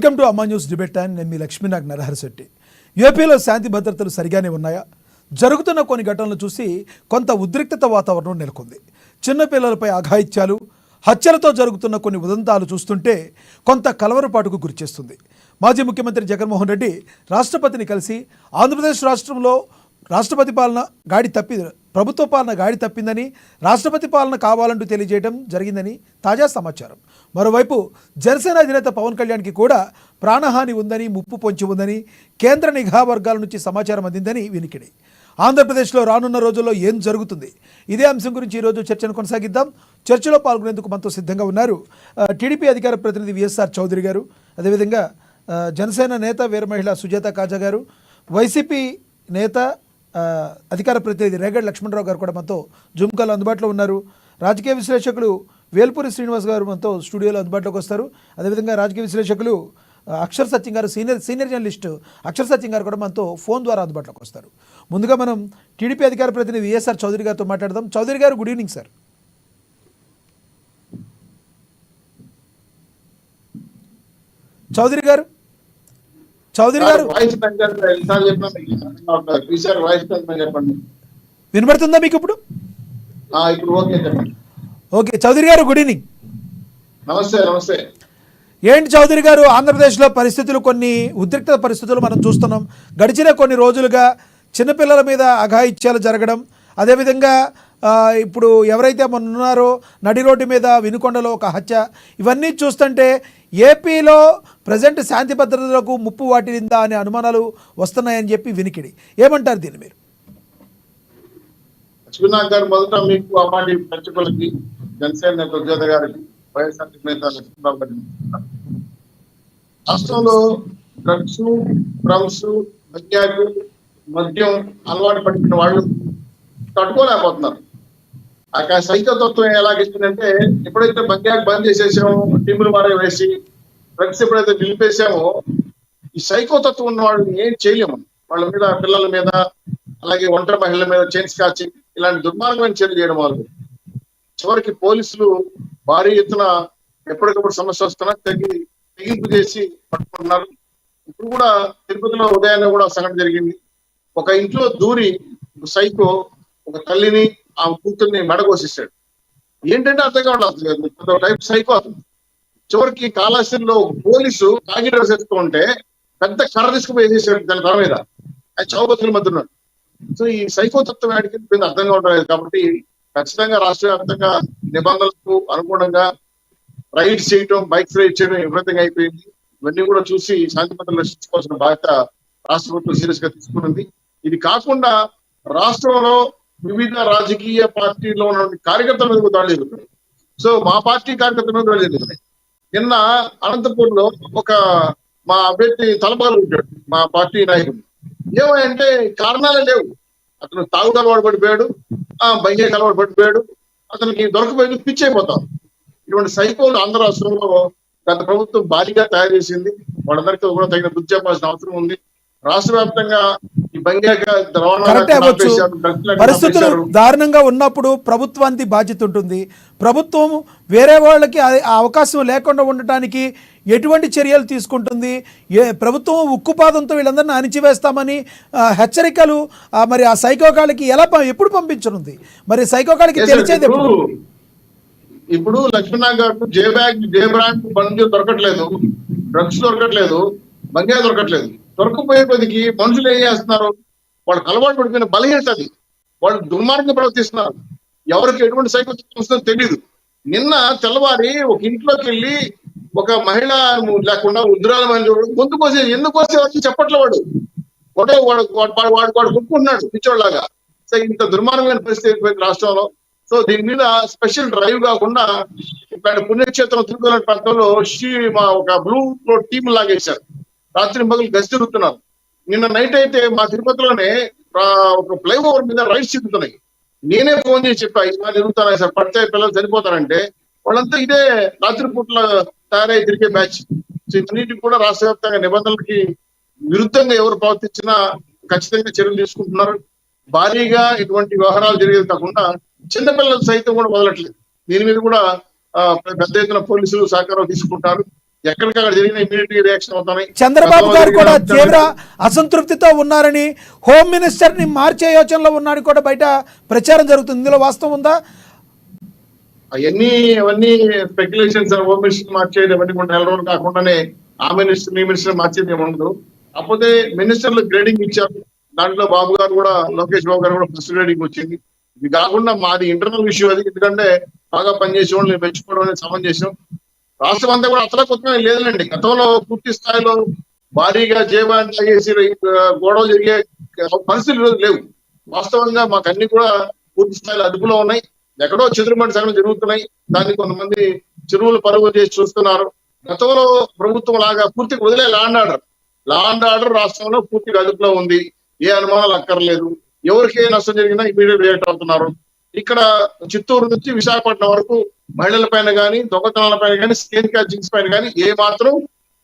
Welcome to అమ్మా news debate time. నేను మీ లక్ష్మీనాగ్ నరహరిశెట్టి. ఏపీలో శాంతి భద్రతలు సరిగానే ఉన్నాయా? జరుగుతున్న కొన్ని ఘటనలు చూసి కొంత ఉద్రిక్తత వాతావరణం నెలకొంది. చిన్నపిల్లలపై అఘాయిత్యాలు, హత్యలతో జరుగుతున్న కొన్ని ఉదంతాలు చూస్తుంటే కొంత కలవరపాటుకు గురిచేస్తుంది. మాజీ ముఖ్యమంత్రి జగన్మోహన్ రెడ్డి రాష్ట్రపతిని కలిసి ఆంధ్రప్రదేశ్ రాష్ట్రంలో రాష్ట్రపతి పాలన గాడి ప్రభుత్వ పాలన గాడి తప్పిందని, రాష్ట్రపతి పాలన కావాలంటూ తెలియజేయడం జరిగిందని తాజా సమాచారం. మరోవైపు జనసేన అధినేత పవన్ కళ్యాణ్కి కూడా ప్రాణహాని ఉందని, ముప్పు పొంచి ఉందని కేంద్ర నిఘా వర్గాల నుంచి సమాచారం అందిందని వినికిడి. ఆంధ్రప్రదేశ్లో రానున్న రోజుల్లో ఏం జరుగుతుంది? ఇదే అంశం గురించి ఈరోజు చర్చను కొనసాగిద్దాం. చర్చలో పాల్గొనేందుకు మనతో సిద్ధంగా ఉన్నారు టీడీపీ అధికార ప్రతినిధి విఎస్ఆర్ చౌదరి గారు, అదేవిధంగా జనసేన నేత వీర మహిళ సుజాత కాజా గారు, వైసీపీ నేత అధికార ప్రతినిధి రేగడి లక్ష్మణరావు గారు కూడా మనతో జూమ్ కాల్ అందుబాటులో ఉన్నారు. రాజకీయ విశ్లేషకులు వేల్పూరి శ్రీనివాస్ గారు మనతో స్టూడియోలో అందుబాటులోకి వస్తారు. అదేవిధంగా రాజకీయ విశ్లేషకులు అక్షర్ సత్యం గారు, సీనియర్ జర్నలిస్ట్ అక్షర్ సత్యం గారు కూడా మనతో ఫోన్ ద్వారా అందుబాటులోకి వస్తారు. ముందుగా మనం టీడీపీ అధికార ప్రతినిధి విఎస్ఆర్ చౌదరి గారితో మాట్లాడదాం. చౌదరి గారు, గుడ్ ఈవినింగ్ సార్. చౌదరి గారు వినబడుతుందా మీకు ఇప్పుడు? ఓకే చౌదరి గారు, గుడ్ ఈవినింగ్. నమస్తే. ఏంటి చౌదరి గారు, ఆంధ్రప్రదేశ్లో పరిస్థితులు, కొన్ని ఉద్రిక్త పరిస్థితులు మనం చూస్తున్నాం. గడిచిన కొన్ని రోజులుగా చిన్నపిల్లల మీద అఘాయిత్యాలు జరగడం, అదేవిధంగా ఇప్పుడు ఎవరైతే మొన్న ఉన్నారో నడి రోడ్డు మీద వినుకొండలో ఒక హత్య, ఇవన్నీ చూస్తుంటే ఏపీలో ప్రజెంట్ శాంతి భద్రతలకు ముప్పు వాటిల్లిందా అనే అనుమానాలు వస్తున్నాయని చెప్పి వినికిడి. ఏమంటారు దీన్ని మీరు? లక్ష్మీనాథ్ గారు, మొదట మీకు అమ్మాడి ప్రేక్షకులకి, జనసేన నేత సుజాత గారికి, వైఎస్ఆర్ నేత లక్ష్మీరావు గారికి, రాష్ట్రంలో డ్రగ్స్, డ్రమ్స్, మద్యాలు, మద్యం అలవాటు పడిన వాళ్ళు తట్టుకోలేకపోతున్నారు. ఆ సైకతత్వం ఎలాగిస్తుందంటే, ఎప్పుడైతే మద్యాలు బంద్ చేసేసామో, టీములు వారే వేసి డ్రగ్స్ ఎప్పుడైతే నిలిపేసామో, ఈ సైకోతత్వం ఉన్న వాళ్ళని ఏం చేయలేము. వాళ్ళ మీద, పిల్లల మీద, అలాగే ఒంటరి మహిళల మీద చైన్ స్కాచింగ్ ఇలాంటి దుర్మార్గమైన చర్యలు చేయడం వాళ్ళు చివరికి పోలీసులు భారీ ఎత్తున ఎప్పటికప్పుడు సమస్య వస్తున్నా తెగింపు చేసి పట్టుకుంటున్నారు. ఇప్పుడు కూడా తిరుపతిలో ఉదయాన్నే కూడా సంఘటన జరిగింది. ఒక ఇంట్లో దూరి సైకో ఒక తల్లిని, ఆ కూతుర్ని మెడకోసిస్తాడు. ఏంటంటే అర్థం కావట్లేదు, టైప్ సైకో అతను. చివరికి కాళాశ్రీలో పోలీసు కాకి డ్రెస్ వేస్తూ ఉంటే పెద్ద కర్ర తీసుకుపోయి వేసేసాడు దాని తల మీద. ఆయన చౌబతుల మధ్య ఉన్నాడు. సో ఈ సైకో తత్వం వాడికి అర్థం కావట్లేదు. కాబట్టి ఖచ్చితంగా రాష్ట్ర వ్యాప్తంగా నిబంధనలకు అనుగుణంగా రైడ్స్ చేయటం, బైక్ రైడ్ చేయడం ఎవ్రీథింగ్ అయిపోయింది. ఇవన్నీ కూడా చూసి శాంతి భద్రతలు రక్షించుకోవాల్సిన బాధ్యత రాష్ట్ర ప్రభుత్వం సీరియస్ గా తీసుకున్నది. ఇది కాకుండా రాష్ట్రంలో వివిధ రాజకీయ పార్టీలో ఉన్న కార్యకర్తల మీద దాడులు జరుగుతున్నాయి. సో మా పార్టీ కార్యకర్తల మీద దాడులు జరుగుతున్నాయి. నిన్న అనంతపూర్ లో ఒక మా అభ్యర్థి తలపాలు ఉంటాడు, మా పార్టీ నాయకుడు. ఏమంటే కారణాలే లేవు. అతను తాగుడు అలవాటు పడిపోయాడు, బైక్ అలవాటు పడిపోయాడు, అతనికి దొరకపోయింది, పిచ్చి అయిపోతాం. ఇటువంటి సైకోలు ఆంధ్ర రాష్ట్రంలో గత ప్రభుత్వం భారీగా తయారు చేసింది. వాళ్ళందరికీ కూడా తగిన బుద్ధి చెప్పాల్సిన అవసరం ఉంది. రాష్ట్ర వ్యాప్తంగా ఈ పరిస్థితులు దారుణంగా ఉన్నప్పుడు ప్రభుత్వానికి బాధ్యత ఉంటుంది. ప్రభుత్వం వేరే వాళ్ళకి అవకాశం లేకుండా ఉండటానికి ఎటువంటి చర్యలు తీసుకుంటుంది? ప్రభుత్వం ఉక్కుపాదంతో వీళ్ళందరినీ అణిచివేస్తామని హెచ్చరికలు మరి ఆ సైకోకాళ్ళకి ఎప్పుడు పంపించనుంది? మరి సైకోకాళ్ళకి తెలిసేది ఎప్పుడు? ఇప్పుడు లక్ష్మీనాథ్ గారు జే బ్రాండ్ బండి దొరకట్లేదు, డ్రగ్స్ దొరకట్లేదు, బంగారు దొరకట్లేదు. దొరకపోయే కొద్దికి మనుషులు ఏం చేస్తున్నారు? వాళ్ళకి అలవాటు పడిపోయిన బలహీనత అది. వాళ్ళు దుర్మార్గంగా ప్రవర్తిస్తున్నారు. ఎవరికి ఎటువంటి సైకోతత్వం వస్తుందో తెలియదు. నిన్న తెల్లవారి ఒక ఇంట్లోకి వెళ్ళి ఒక మహిళ లేకుండా ఉద్రాల మహిళ గొంతు కోసే, ఎందుకు కోసే వచ్చి చెప్పట్లే వాడు వాడు కొట్టుకుంటున్నాడు పిచ్చోళ్ళలాగా. సో ఇంత దుర్మార్గమైన పరిస్థితి అయిపోయింది రాష్ట్రంలో. సో దీని మీద స్పెషల్ డ్రైవ్ కాకుండా ఇక్కడ పుణ్యక్షేత్రం తిరుగుతున్న ప్రాంతంలో ఒక బ్లూ టీమ్ లాగేశారు. రాత్రి పగలు గస్తీ తిరుగుతున్నారు. నిన్న నైట్ అయితే మా తిరుపతిలోనే ఒక ఫ్లైఓవర్ మీద రైడ్స్ తిరుగుతున్నాయి. నేనే ఫోన్ చేసి చెప్పా, ఇలా తిరుగుతున్నాయి సార్, పడితే పిల్లలు చనిపోతారంటే వాళ్ళంతా ఇదే రాత్రి పూట్ల తయారై తిరిగే బ్యాచ్. సో ఇవన్నిటికి కూడా రాష్ట్ర వ్యాప్తంగా నిబంధనలకి విరుద్ధంగా ఎవరు ప్రవర్తించినా ఖచ్చితంగా చర్యలు తీసుకుంటున్నారు. భారీగా ఇటువంటి వ్యవహారాలు జరిగేది కాకుండా చిన్నపిల్లలు సైతం కూడా వదలట్లేదు. దీని మీద కూడా పెద్ద ఎత్తున పోలీసులు సహకారం తీసుకుంటారు. ఎక్కడికక్కడ జరిగిన ఇమీడియట్ రియాక్షన్ అవుతున్నాయి. చంద్రబాబు గారు కూడా తీవ్ర అసంతృప్తితో ఉన్నారని, హోమ్ మినిస్టర్ ని మార్చే యోచనలో ఉన్నారని కూడా బయట ప్రచారం జరుగుతుంది. ఇందులో వాస్తవం ఉందా? అవన్నీ స్పెక్యులేషన్స్. హోమ్ మినిస్టర్ మార్చేది అవన్నీ కూడా నెల రోజులు కాకుండానే ఆ మినిస్టర్ ఈ మినిస్టర్ మార్చేది ఏమి ఉండదు. కాకపోతే మినిస్టర్లు గ్రేడింగ్ ఇచ్చారు. దాంట్లో బాబు గారు కూడా, లోకేష్ బాబు గారు కూడా ఫస్ట్ గ్రేడింగ్ వచ్చింది. ఇది కాకుండా మాది ఇంటర్నల్ ఇష్యూ అది. ఎందుకంటే బాగా పనిచేసే వాళ్ళు పెంచుకోవడం అనేది సమంజసం. రాష్ట్రం అంతా కూడా అసలు కొత్తగా లేదండి. గతంలో పూర్తి స్థాయిలో భారీగా జేబాన్ తాగేసి గొడవలు జరిగే పరిస్థితులు ఈరోజు లేవు. వాస్తవంగా మాకు అన్ని కూడా పూర్తి స్థాయిలో అదుపులో ఉన్నాయి. ఎక్కడో చెదురుమడి సగం జరుగుతున్నాయి. దాన్ని కొంతమంది చెరువులు పరుగు చేసి చూస్తున్నారు. గతంలో ప్రభుత్వం లాగా పూర్తిగా వదిలే లా అండ్ ఆర్డర్ రాష్ట్రంలో పూర్తిగా అదుపులో ఉంది. ఏ అనుమానాలు అక్కర్లేదు. ఎవరికి ఏ నష్టం జరిగినా ఇమీడియట్ రియాక్ట్ అవుతున్నారు. ఇక్కడ చిత్తూరు నుంచి విశాఖపట్నం వరకు మహిళల పైన కానీ, దొంగతనాల పైన కానీ, స్కేన్ క్యాచింగ్స్ పైన కానీ ఏ మాత్రం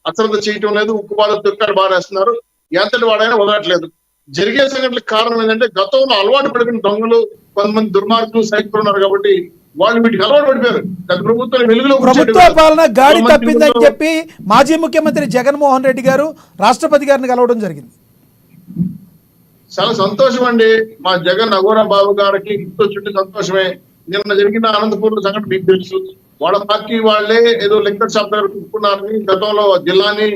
అశ్రద్ధ చేయటం లేదు. ఉక్కుపాలు తొక్కాడు బారేస్తున్నారు. ఎంతటి వాడైనా వదలట్లేదు. జరిగే సంఘటనలకు కారణం ఏంటంటే గతంలో అలవాటు పడిపోయిన దొంగలు, కొంతమంది దుర్మార్గులు, సైకిల్ ఉన్నారు కాబట్టి వాళ్ళు వీటికి అలవాటు పడిపోయారు. గత ప్రభుత్వం వెలుగులో ప్రభుత్వ పాలన గాడి తప్పిందని చెప్పి మాజీ ముఖ్యమంత్రి జగన్మోహన్ రెడ్డి గారు రాష్ట్రపతి గారిని కలవడం జరిగింది. చాలా సంతోషం అండి. మా జగన్ అఘోర బాబు గారికి చుట్టూ సంతోషమే. నిన్న జరిగిన అనంతపూర్ సంఘటన మీకు తెలుసు. వాళ్ళ పార్టీ వాళ్ళే ఏదో లెక్కర్ షాప్ దగ్గర కూర్చున్నారని, గతంలో జిల్లాని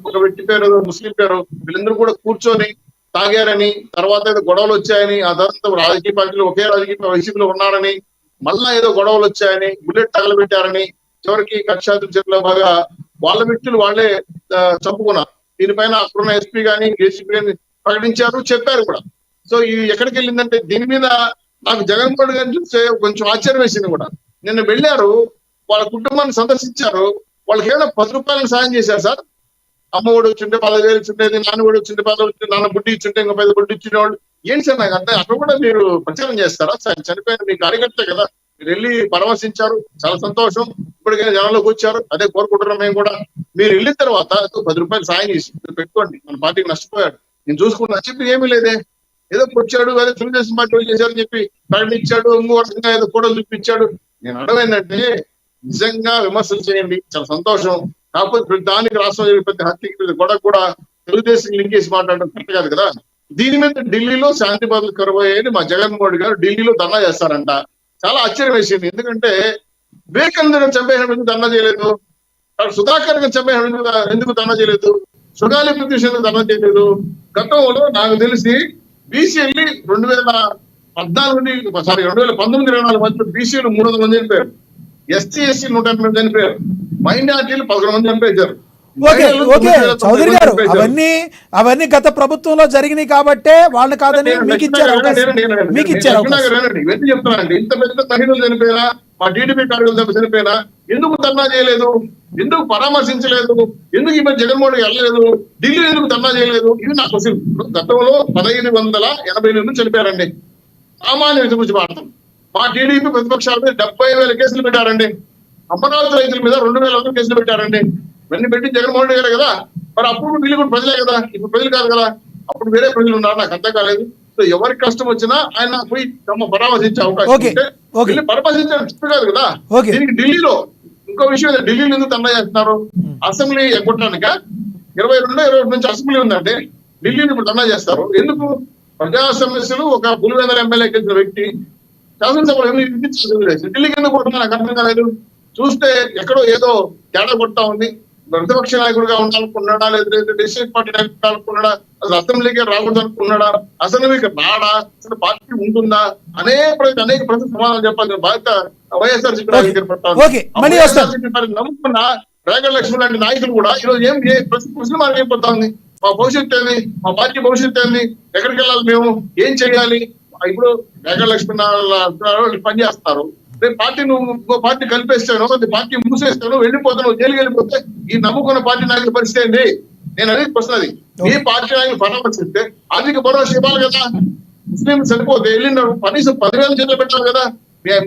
ఒక వ్యక్తి పేరు, ముస్లిం పేరు, వీళ్ళందరూ కూడా కూర్చొని తాగారని, తర్వాత ఏదో గొడవలు వచ్చాయని, ఆ తర్వాత రాజకీయ పార్టీలు ఒకే రాజకీయ వైసీపీలో ఉన్నారని, మళ్ళా ఏదో గొడవలు వచ్చాయని, బుల్లెట్ తగలబెట్టారని, చివరికి కక్షాతుల చేతిలో బాగా వాళ్ళ వ్యక్తులు వాళ్ళే చంపుకున్నారు. దీనిపైన అక్కడున్న ఎస్పీ గానీ, ఏసీపీ గానీ ప్రకటించారు, చెప్పారు కూడా. సో ఇది ఎక్కడికి వెళ్ళిందంటే దీని మీద నాకు జగన్మోహన్ గారిని చూస్తే కొంచెం ఆశ్చర్యం వేసింది కూడా. నిన్న వెళ్ళారు, వాళ్ళ కుటుంబాన్ని సందర్శించారు. వాళ్ళకి ఏమైనా 10 రూపాయలను సాయం చేశారు సార్. అమ్మఒడి వచ్చింటే 10,000 ఇచ్చుండేది, నాన్నఒడి వచ్చింటే 10 వచ్చింది, నాన్న బుడ్డి ఇచ్చుంటే ఇంకా 10 బుడ్డి ఇచ్చిన వాళ్ళు ఏంటి సార్? నాకు అంటే అక్కడ కూడా మీరు ప్రచారం చేస్తారా సార్? చనిపోయిన మీ కార్యకర్తే కదా, మీరు వెళ్ళి పరామర్శించారు, చాలా సంతోషం. ఇప్పటికైనా జనంలోకి వచ్చారు, అదే కోరుకుంటున్నాం మేము కూడా. మీరు వెళ్ళిన తర్వాత 10 రూపాయలు సాయం చేసి పెట్టుకోండి, మన పార్టీకి నష్టపోయాడు, నేను చూసుకున్నా చెప్పి ఏమీ లేదే. ఏదో వచ్చాడు, అదే తెలుగుదేశం పార్టీ చేశారని చెప్పి ప్రకటించాడు, ఇంకో ఏదో ఫోటోలు చూపించాడు. నేను అడగైందంటే నిజంగా విమర్శలు చేయండి, చాలా సంతోషం. కాకపోతే దానికి రాష్ట్రం ప్రతి హత్యకి గొడవ కూడా తెలుగుదేశం లింక్ చేసి మాట్లాడడం కరెక్ట్ కాదు కదా. దీని మీద ఢిల్లీలో శాంతి భద్రతలు కరువయ్యేది మా జగన్మోహన్ గారు ఢిల్లీలో ధర్నా చేస్తారంట. చాలా ఆశ్చర్యం వేసింది. ఎందుకంటే వివేకానంద చంపేసిన ఎందుకు ధర్నా చేయలేదు, సుధాకర్ గారు చంపేసిన ఎందుకు ధర్నా చేయలేదు, సుగాలి ప్రతిష్ఠ ధర్నా చేయలేదు. గతంలో నాకు తెలిసి బీసీఎల్ని 2019-24 మధ్య బీసీలు 300 మంది చనిపోయారు, ఎస్సీ ఎస్సీ 180 మంది చనిపోయారు, మైనార్టీలు 11 మంది చనిపోయారు. చౌదరి గారు అవన్నీ గత ప్రభుత్వంలో జరిగినాయి కాబట్టే వాళ్ళని కాదని మీకు ఇచ్చారు. ఇవన్నీ చెప్తున్నానండి. ఇంత పెద్ద మహిళలు చనిపోయినా, మా టీడీపీ కార్యకర్తలు చనిపోయినా ఎందుకు ధర్నా చేయలేదు, ఎందుకు పరామర్శించలేదు, ఎందుకు ఈ మధ్య జగన్మోహన్ వెళ్ళలేదు, ఢిల్లీ ఎందుకు ధర్నా చేయలేదు? ఇది నా క్వశ్చన్. గతంలో 1580 చనిపోయారండి. సామాన్య గురించి మాట్లాడతాం. మా టీడీపీ ప్రతిపక్షాల మీద 70,000 కేసులు పెట్టారండి. అమరావతి రైతుల మీద 2,000 కేసులు పెట్టారండి. ఇవన్నీ పెట్టి జగన్మోహన్ రెడ్డి గారు కదా. మరి అప్పుడు వీళ్ళు కూడా ప్రజలే కదా, ఇప్పుడు ప్రజలు కాదు కదా. అప్పుడు వేరే ప్రజలు ఉన్నారు, నాకు అర్థం కాలేదు. సో ఎవరికి కష్టం వచ్చినా ఆయన పోయి పరామర్శించే అవకాశం ఉంటే పరామర్శించడం కాదు కదా. దీనికి ఢిల్లీలో ఇంకో విషయం, ఢిల్లీలో ఎందుకు ధర్నా చేస్తున్నారు? అసెంబ్లీ ఎగ్గొట్టడానిక? 22-21 నుంచి అసెంబ్లీ ఉందంటే ఢిల్లీని ఇప్పుడు ధర్నా చేస్తారు ఎందుకు? ప్రజా సమస్యలు ఒక పులివెందుల ఎమ్మెల్యే గెలిచిన వ్యక్తి శాసనసభలో ఢిల్లీకి ఎందుకు కొడుతున్నా నాకు అర్థం కాలేదు. చూస్తే ఎక్కడో ఏదో తేడా కొడతా ఉంది. ప్రతిపక్ష నాయకుడిగా ఉండాలనుకున్నాడా, లేదా డెసిషన్ పార్టీ నాయకుడు అనుకున్నాడా, అసలు అసెంబ్లీకి రాకూడదు అనుకున్నాడా, అసెంబ్లీకి రాడా, అసలు పార్టీ ఉంటుందా, అనేక ప్రజలు సమాధానం చెప్పాల్సిన బాధ్యత వైఎస్ఆర్సీపీ నమ్ముకున్న రేగడ లక్ష్మి లాంటి నాయకులు కూడా ఈరోజు ప్రశ్న మార్గం అయిపోతా ఉంది. మా భవిష్యత్తు ఏంది, మా పార్టీ భవిష్యత్తు ఏంది, ఎక్కడికి వెళ్ళాలి, మేము ఏం చేయాలి? ఇప్పుడు రేగడ లక్ష్మి పనిచేస్తున్నారు, పార్టీ నువ్వు ఇంకో పార్టీ కలిపేస్తాను, పార్టీ మూసేస్తాను, వెళ్ళిపోతాను, జైలుకి వెళ్ళిపోతే ఈ నమ్ముకున్న పార్టీ నాయకుల పరిస్థితి ఏంటి? నేను అనేది ప్రశ్న. అది ఈ పార్టీ నాయకులు పరామర్శిస్తే ఆర్థిక భరోసా ఇవ్వాలి కదా. ముస్లిం సరిపోతే వెళ్ళినారు, కనీసం 10,000 చేతులు పెట్టాలి కదా.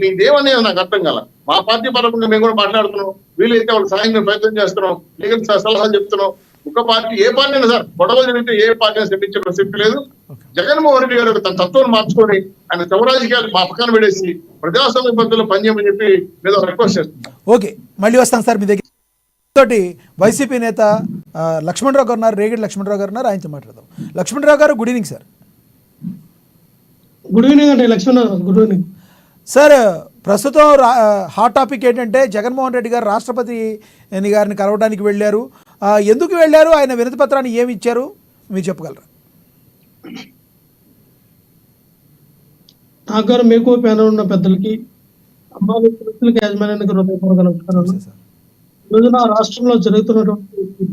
మీదేమనేది నాకు అర్థం కాల. మా పార్టీ పరంగా మేము కూడా మాట్లాడుతున్నాం, వీలైతే వాళ్ళు సాయం ప్రయత్నం చేస్తున్నాం, లీగల్ సలహాలు చెప్తున్నాం. ఒక పార్టీ ఏ పార్టీ అయినా సార్ గొడవ జరిగితే ఏ పార్టీని శిక్షించే ప్రసక్తి లేదు. జగన్మోహన్ రెడ్డి గారు తన తత్వం మార్చుకొని ఆయన శవరాజకీయాలు మా పక్కన పెడేసి ప్రజాస్వామ్య పద్ధతిలో పనిచేయమని చెప్పి మీద రిక్వెస్ట్ చేస్తున్నాం. ఓకే, మళ్ళీ వస్తాను సార్ మీ దగ్గర. తోటి వైసీపీ నేత లక్ష్మణరావు గారు ఉన్నారు, రేగిడి లక్ష్మణరావు గారు ఉన్నారు, ఆయనతో మాట్లాడదాం. లక్ష్మణరావు గారు, good evening sir. Good evening అండి లక్ష్మణరావు. Good evening sir. ప్రస్తుతం హాట్ టాపిక్ ఏంటంటే జగన్మోహన్ రెడ్డి గారు రాష్ట్రపతి గారిని కలవడానికి వెళ్ళారు. ఎందుకు వెళ్ళారు, ఆయన వినతి పత్రాన్ని ఏమి ఇచ్చారు మీరు చెప్పగలరా? నాకు గారు, మీకు ప్యానల్ ఉన్న పెద్దలకి, అమ్మాయి వ్యక్తులకి, యాజమాన్యానికి హృదయపూర్వక నమస్కారాలు. ఈ రోజున రాష్ట్రంలో జరుగుతున్నటువంటి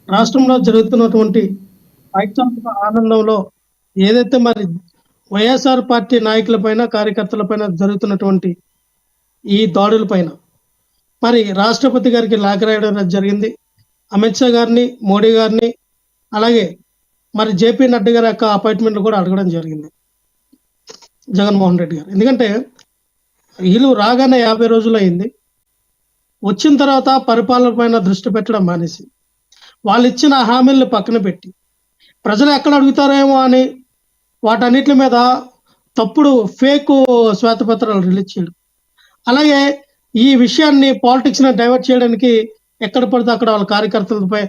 రాష్ట్రంలో జరుగుతున్నటువంటి ఐక్యత ఆనందంలో ఏదైతే మరి వైఎస్ఆర్ పార్టీ నాయకుల పైన, కార్యకర్తల పైన జరుగుతున్నటువంటి ఈ దాడుల పైన మరి రాష్ట్రపతి గారికి లేఖ రాయడం జరిగింది. అమిత్ షా గారిని, మోడీ గారిని, అలాగే మరి జేపీ నడ్డా గారి యొక్క అపాయింట్మెంట్లు కూడా అడగడం జరిగింది జగన్మోహన్ రెడ్డి గారు. ఎందుకంటే వీళ్ళు రాగానే 50 రోజులు అయింది. వచ్చిన తర్వాత పరిపాలన పైన దృష్టి పెట్టడం మానేసి వాళ్ళు ఇచ్చిన హామీలను పక్కన పెట్టి ప్రజలు ఎక్కడ అడుగుతారేమో అని వాటన్నిటి మీద తప్పుడు ఫేక్ శ్వేతపత్రాలు రిలీజ్ చేయడం, అలాగే ఈ విషయాన్ని పాలిటిక్స్ని డైవర్ట్ చేయడానికి ఎక్కడ పడితే అక్కడ వాళ్ళ కార్యకర్తలపై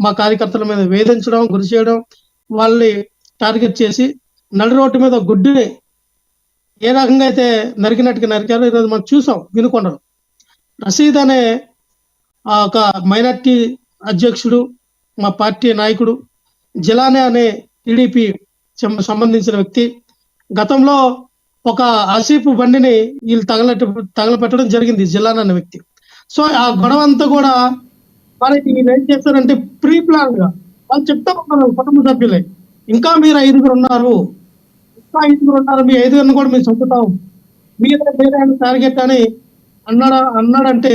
మా కార్యకర్తల మీద వేధించడం, గురి చేయడం, వాళ్ళని టార్గెట్ చేసి నడి రోడ్డు మీద గుడ్డిని ఏ రకంగా అయితే నరికినట్టుగా నరికారో ఈరోజు మనం చూసాం. వినుకొండలో రషీద్ అనే ఒక మైనార్టీ అధ్యక్షుడు, మా పార్టీ నాయకుడు, జిలానే అనే టీడీపీ సంబంధించిన వ్యక్తి గతంలో ఒక ఆసిఫ్ బండిని వీళ్ళు తగలపెట్టడం జరిగింది, జిలానే అనే వ్యక్తి. సో ఆ గొడవ అంతా కూడా మనకి ఏం చేస్తారంటే ప్రీ ప్లాన్ గా వాళ్ళు చెప్తా ఉన్నారు కుటుంబ సభ్యులే, ఇంకా మీరు 5 ఉన్నారు, ఇంకా 5 ఉన్నారు, మీ 5 కూడా మీరు చంపుతాం, మీరే టార్గెట్ అని అన్నాడంటే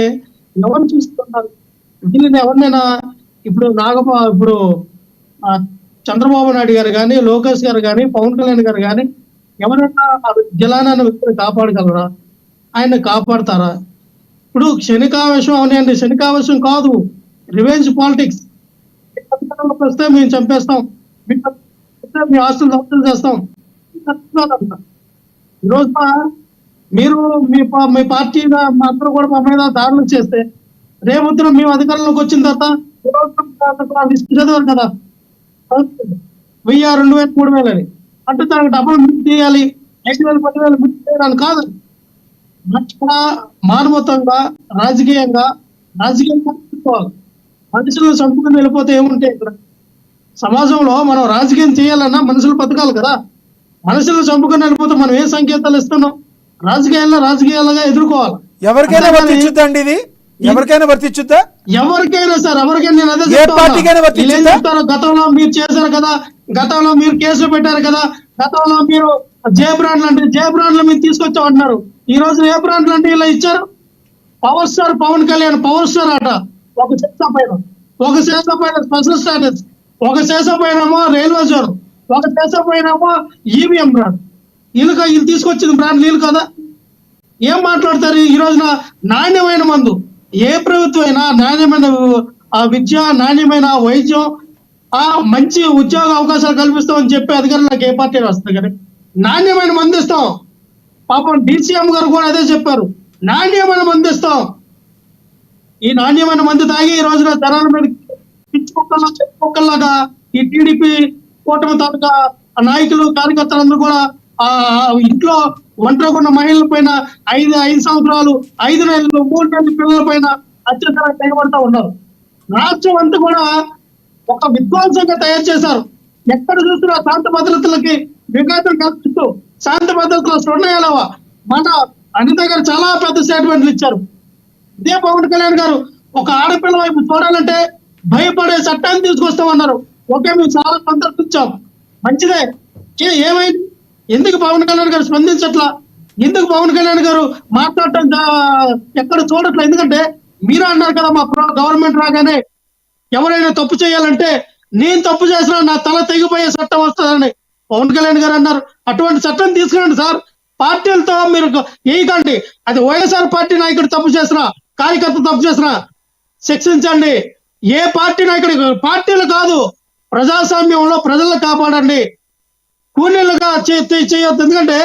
ఎవరు చూస్తున్నారు దీనిని? ఎవరినైనా ఇప్పుడు ఇప్పుడు చంద్రబాబు నాయుడు గారు కానీ, లోకేష్ గారు కానీ, పవన్ కళ్యాణ్ గారు కానీ ఎవరైనా జిలానా వ్యక్తిని కాపాడగలరా? ఆయన కాపాడతారా? ఇప్పుడు క్షణికావేశం అవనండి, క్షణికావేశం కాదు, రివెంజ్ పాలిటిక్స్. వస్తే మేము చంపేస్తాం, మీ ఆస్తులు దత్తత చేస్తాం. ఈరోజు మీరు మీ పార్టీ అందరూ కూడా మా మీద దాడులు చేస్తే రేపొద్దున మేము అధికారంలోకి వచ్చిన తర్వాత లిస్ట్ చదివారు కదా, 1000, 2000, 3000 అని. అంటే దానికి డబ్బులు మిస్ చేయాలి, 5000, 10,000 మిస్ చేయడానికి కాదు. మానవతంగా రాజకీయంగా మనుషులను చంపుకుని వెళ్ళిపోతే ఏముంటాయి? ఇక్కడ సమాజంలో మనం రాజకీయం చేయాలన్నా మనుషులు బతకాలి కదా. మనుషులను చంపుకుని వెళ్ళిపోతే మనం ఏ సంకేతాలు ఇస్తున్నాం? రాజకీయాలుగా ఎదుర్కోవాలి. ఎవరికైనా వర్తించుద్దండి ఇది? ఎవరికైనా వర్తించుద్దా? ఎవరికైనా సార్, ఎవరికైనా. నేను అదే చెప్తాను. గతంలో మీరు చేశారు కదా, గతంలో మీరు కేసులు పెట్టారు కదా, గతంలో మీరు జే బ్రాండ్లు మీరు తీసుకొచ్చామంటున్నారు. ఈ రోజు ఏ బ్రాండ్లు అంటే ఇలా ఇచ్చారు? Power star Pavan Kalyan, power star అట, ఒక శేష పైన స్పెషల్ స్టాటస్, ఒక శేష పైనేమో రైల్వే జోన్, ఒక శేష పైనేమో ఈవీఎం బ్రాండ్. వీళ్ళు తీసుకొచ్చిన బ్రాండ్ వీళ్ళు కదా. ఏం మాట్లాడతారు? ఈ రోజున నాణ్యమైన మందు ఏ ప్రభుత్వం అయినా నాణ్యమైన విద్య, నాణ్యమైన వైద్యం, మంచి ఉద్యోగ అవకాశాలు కల్పిస్తామని చెప్పి అధికారులకు ఏ పార్టీ వస్తుంది కానీ నాణ్యమైన మందు ఇస్తాం. పాపం DCM గారు కూడా అదే చెప్పారు, నాణ్యమైన మందు ఇస్తాం. ఈ నాణ్యమైన మందు తాగి ఈ రోజున జనాల మీద పిచ్చుకొక్కల్లాగా ఈ టీడీపీ కూటమి తాలూకా నాయకులు, కార్యకర్తలందరూ కూడా ఇంట్లో ఒంటరిగా ఉన్న మహిళల పైన 5 సంవత్సరాలు, 5 నెలలు, 3 నెలల పిల్లల పైన అత్యంతంగా తెగబడతా ఉన్నారు. రాష్ట్రం అంతా కూడా ఒక విధ్వంసంగా తయారు చేశారు. ఎక్కడ చూస్తున్నా శాంతి భద్రతలకి విఘాతం కల్పిస్తూ శాంతి భద్రతల స్వర్ణయాలవా మన అనిత గారు చాలా పెద్ద స్టేట్మెంట్లు ఇచ్చారు. ఇదే పవన్ కళ్యాణ్ గారు ఒక ఆడపిల్ల వైపు చూడాలంటే భయపడే చట్టాన్ని తీసుకొస్తామన్నారు. ఓకే, మేము చాలా సంతర్పించాం, మంచిదే. ఏమైంది? ఎందుకు పవన్ కళ్యాణ్ గారు స్పందించట్లా? ఎందుకు పవన్ కళ్యాణ్ గారు మాట్లాడటం ఎక్కడ చూడట్లా? ఎందుకంటే మీరు అన్నారు కదా, మా గవర్నమెంట్ రాగానే ఎవరైనా తప్పు చేయాలంటే నేను తప్పు చేసినా నా తల తెగిపోయే చట్టం వస్తుందని పవన్ కళ్యాణ్ గారు అన్నారు. అటువంటి చట్టం తీసుకురండి సార్. పార్టీలతో మీరు వేయకండి. అది వైఎస్ఆర్ పార్టీ నాయకుడు తప్పు చేసినా, కార్యకర్త తప్పు చేసినా శిక్షించండి. ఏ పార్టీ నాయకుడు, పార్టీలు కాదు, ప్రజాస్వామ్యంలో ప్రజలను కాపాడండి. కూలీలుగా చేయొద్దు. ఎందుకంటే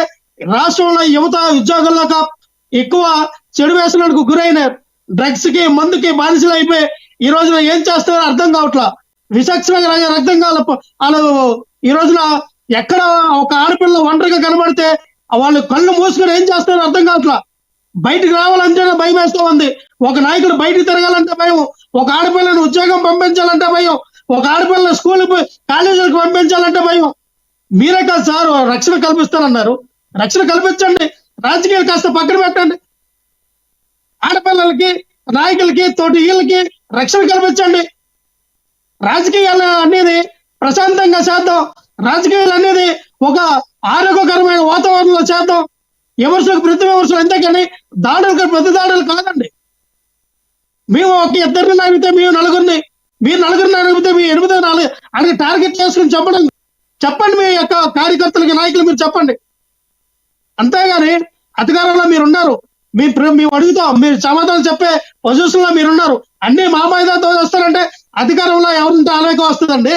రాష్ట్రంలో యువత ఉద్యోగుల్లో ఎక్కువ చెడు వ్యసనాలకు గురైనారు. డ్రగ్స్ కి మందుకి బానిసలు అయిపోయి ఈ రోజున ఏం చేస్తారో అర్థం కావట్లా. విచక్షణ రక్తం కావాలి వాళ్ళు ఈ రోజున ఎక్కడ ఒక ఆడపిల్ల ఒంటరిగా కనబడితే వాళ్ళు కళ్ళు మూసుకొని ఏం చేస్తారో అర్థం కావట్లా. బయటికి రావాలంటేనే భయం వేస్తూ ఉంది. ఒక నాయకుడు బయటికి తిరగాలంటే భయం, ఒక ఆడపిల్లని ఉద్యోగం పంపించాలంటే భయం, ఒక ఆడపిల్లని స్కూల్ కాలేజీలకు పంపించాలంటే భయం. మీరే కాదు సార్ రక్షణ కల్పిస్తానన్నారు, రక్షణ కల్పించండి. రాజకీయాలు కాస్త పక్కన పెట్టండి. ఆడపిల్లలకి నాయకులకి తోటి వీళ్ళకి రక్షణ కల్పించండి. రాజకీయాలు అనేది ప్రశాంతంగా చేద్దాం. రాజకీయాలు అనేది ఒక ఆరోగ్యకరమైన వాతావరణంలో చేద్దాం. విమర్శలకు ప్రతి విమర్శలు, అంతేకాని దాడులకు ప్రతి దాడులు కాదండి. మేము ఒక ఇద్దరిని నడిపితే మేము నలుగురిని, మీరు నలుగురిని నడిపితే మీ 8 అని టార్గెట్ చేసుకుని చెప్పండి మీ యొక్క కార్యకర్తలకి నాయకులు మీరు చెప్పండి. అంతేగాని అధికారంలో మీరున్నారు, మేము అడుగుతాం, మీరు సమాధానం చెప్పే పొజిషన్ లో మీరున్నారు. అన్ని మామాయిదాతో వస్తారంటే అధికారంలో ఎవరింటే ఆలోచన వస్తుందండి.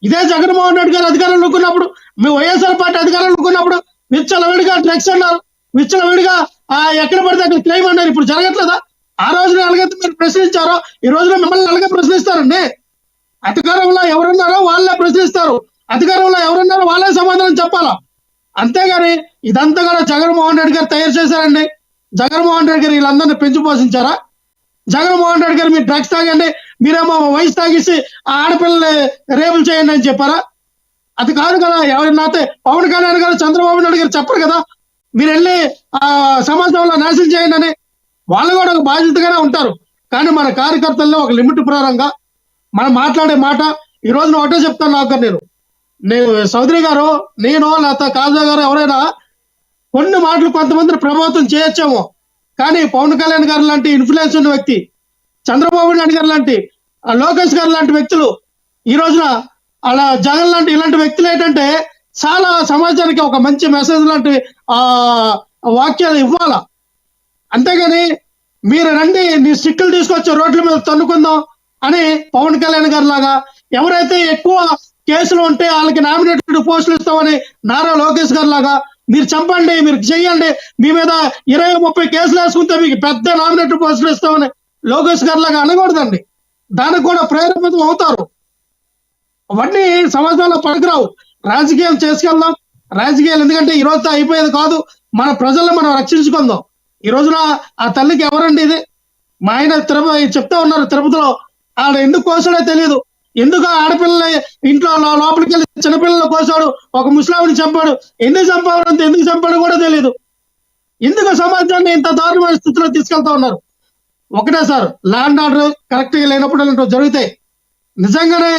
ఇదే జగన్మోహన్ రెడ్డి గారు అధికారంలో ఉన్నప్పుడు, మీ వైఎస్ఆర్ పార్టీ అధికారంలో ఉన్నప్పుడు విచ్చలవిడిగా డ్రగ్స్ అన్నారు, విచ్చలవిడిగా ఎక్కడ పడితే అక్కడ క్లెయిమ్ అన్నారు. ఇప్పుడు జరగట్లేదా? ఆ రోజున ఎలాగైతే మీరు ప్రశ్నించారో ఈ రోజున మిమ్మల్ని అలాగే ప్రశ్నిస్తారండి. అధికారంలో ఎవరున్నారో వాళ్ళే ప్రశ్నిస్తారు, అధికారంలో ఎవరున్నారో వాళ్ళే సమాధానం చెప్పాలా. అంతేగాని ఇదంతా కూడా జగన్మోహన్ రెడ్డి గారు తయారు చేశారండి. జగన్మోహన్ రెడ్డి గారు వీళ్ళందరినీ పెంచి పోషించారా? జగన్మోహన్ రెడ్డి గారు మీరు డ్రగ్స్ తాగండి, మీరేమో వయసు తాగేసి ఆ ఆడపిల్లల్ని రేపులు చేయండి అని చెప్పారా? అది కాదు కదా. ఎవరినైతే పవన్ కళ్యాణ్ గారు చంద్రబాబు నాయుడు గారు చెప్పరు కదా మీరు వెళ్ళి సమాజంలో నాశనం చేయండి అని. వాళ్ళు కూడా ఒక బాధ్యతగానే ఉంటారు. కానీ మన కార్యకర్తల్లో ఒక లిమిట్ ప్రకారంగా మనం మాట్లాడే మాట ఈ రోజున ఒకటే చెప్తాను. నేను చౌదరి గారు, నేను లేకపోతే కాజా గారు ఎవరైనా కొన్ని మాటలు కొంతమందిని ప్రభావితం చేయొచ్చేమో, కానీ పవన్ కళ్యాణ్ గారు లాంటి ఇన్ఫ్లుయెన్స్ ఉన్న వ్యక్తి, చంద్రబాబు నాయుడు గారు లాంటి, లోకేష్ గారు లాంటి వ్యక్తులు, ఈ రోజున అలా జగన్ లాంటి ఇలాంటి వ్యక్తులు ఏంటంటే చాలా సమాజానికి ఒక మంచి మెసేజ్ లాంటి వాక్యాలు ఇవ్వాలా. అంతేగాని మీరు రండి నీ స్టిక్కులు తీసుకొచ్చి రోడ్ల మీద తన్నుకుందాం అని పవన్ కళ్యాణ్ గారు లాగా, ఎవరైతే ఎక్కువ కేసులు ఉంటే వాళ్ళకి నామినేటెడ్ పోస్టులు ఇస్తామని నారా లోకేష్ గారు లాగా మీరు చంపండి, మీరు చెయ్యండి, మీ మీద 20-30 కేసులు వేసుకుంటే మీకు పెద్ద నామినేటెడ్ పోస్టులు ఇస్తామని లోకేష్ గారు లాగా అనకూడదండి. దానికి కూడా ప్రేరేపితం అవుతారు. అవన్నీ సమాజంలో పనికిరావు. రాజకీయం చేసుకెళ్దాం. రాజకీయాలు ఎందుకంటే ఈ రోజుతో అయిపోయేది కాదు. మన ప్రజల్ని మనం రక్షించుకుందాం. ఈ రోజున ఆ తల్లికి ఎవరండి ఇది? మా ఆయన చెప్తా ఉన్నారు తిరుపతిలో, ఆడ ఎందుకు కోసాడో తెలియదు. ఎందుకు ఆడపిల్లల్ని ఇంట్లో లోపలికి వెళ్ళి చిన్నపిల్లలు కోసాడు, ఒక ముస్లాంని చంపాడు. ఎందుకు చంపాడు కూడా తెలియదు. ఎందుకు సమాజాన్ని ఇంత దారుణమైన స్థితిలో తీసుకెళ్తా ఉన్నారు? ఒకటే సార్, ల్యాండ్ ఆర్డర్ కరెక్ట్ గా లేనప్పుడు ఇలాంటివి జరుగుతాయి. నిజంగానే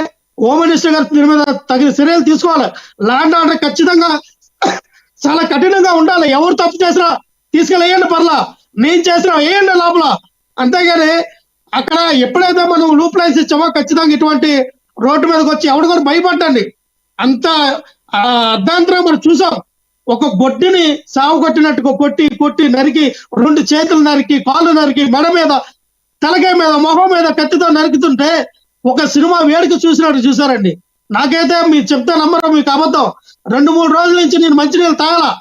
హోమ్ మినిస్టర్ గారు దీని మీద తగిన చర్యలు తీసుకోవాలి. ల్యాండ్ ఆర్డర్ ఖచ్చితంగా చాలా కఠినంగా ఉండాలి. ఎవరు తప్పు చేసినా తీసుకెళ్ళేయండి, పర్లా, నేను చేసినా వేయండి లోపల. అంతేగాని అక్కడ ఎప్పుడైతే మనం లూప్ లైన్స్ ఇచ్చామో ఖచ్చితంగా ఇటువంటి రోడ్డు మీదకి వచ్చి ఎవడు కూడా భయపడ్డండి. అంత అర్ధాంతరం మనం చూసాం. ఒక గొడ్డిని సాగు కొట్టినట్టుగా కొట్టి నరికి, 2 చేతులు నరికి, కాళ్ళు నరికి, మెడ మీద, తలకాయ మీద, మొహం మీద కత్తితో నరుకుతుంటే ఒక సినిమా వేడుక చూసినట్టు చూసారండి. నాకైతే మీరు చెప్తే నమ్మరు, మీకు అబద్ధం. 2-3 రోజుల నుంచి నేను మంచినీళ్ళు తాగలా.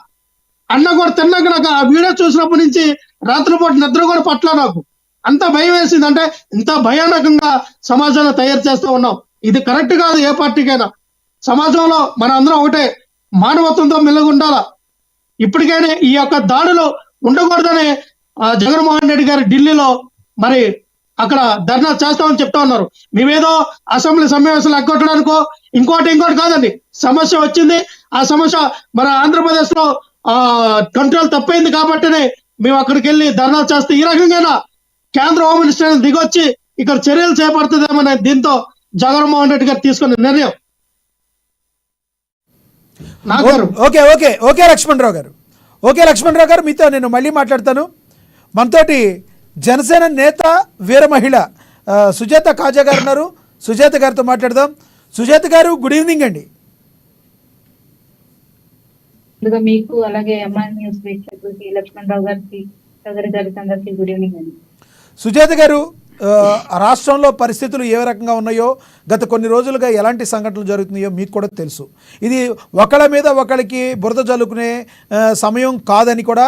అన్న కూడా తిన్నాక నాకు ఆ వీడియో చూసినప్పటి నుంచి రాత్రిపూట నిద్ర కూడా పట్ల నాకు అంత భయం వేసింది. అంటే ఇంత భయానకంగా సమాజాన్ని తయారు చేస్తూ ఉన్నాం. ఇది కరెక్ట్ కాదు ఏ పార్టీకైనా. సమాజంలో మన అందరం ఒకటే, మానవత్వంతో మెలుగుండాలా. ఇప్పటికైనా ఈ యొక్క దాడులు ఉండకూడదని జగన్మోహన్ రెడ్డి గారు ఢిల్లీలో మరి అక్కడ ధర్నా చేస్తామని చెప్తా ఉన్నారు. మేమేదో అసెంబ్లీ సమావేశాలు ఎగ్గొట్టడానికో ఇంకోటి కాదండి. సమస్య వచ్చింది, ఆ సమస్య మన ఆంధ్రప్రదేశ్ లో కంట్రోల్ తప్పైంది కాబట్టినే మేము అక్కడికి వెళ్ళి ధర్నా చేస్తే ఈ రకంగా కేంద్ర హోమ్ మినిస్టర్ దిగొచ్చి ఇక్కడ చర్యలు చేపడుతుందేమనే దీంతో జగన్మోహన్ రెడ్డి గారు తీసుకున్న నిర్ణయం. ఓకే లక్ష్మణరావు గారు మీతో నేను మళ్ళీ మాట్లాడతాను. మనతోటి జనసేన నేత వీర మహిళ సుజాత కాజా గారు ఉన్నారు. సుజాత గారితో మాట్లాడదాం. సుజాత గారు, గుడ్ ఈవినింగ్ అండి. మీకు అలాగే ఎంఆర్ న్యూస్ వీక్షకులకి, లక్ష్మణరావు గారికి, సగర్ గారికి అందరికి గుడ్ ఈవినింగ్ అండి. సుజాత గారు, రాష్ట్రంలో పరిస్థితులు ఏ రకంగా ఉన్నాయో, గత కొన్ని రోజులుగా ఎలాంటి సంఘటనలు జరుగుతున్నాయో మీకు కూడా తెలుసు. ఇది ఒకళ్ళ మీద ఒకళ్ళకి బురద జల్లుకునే సమయం కాదని కూడా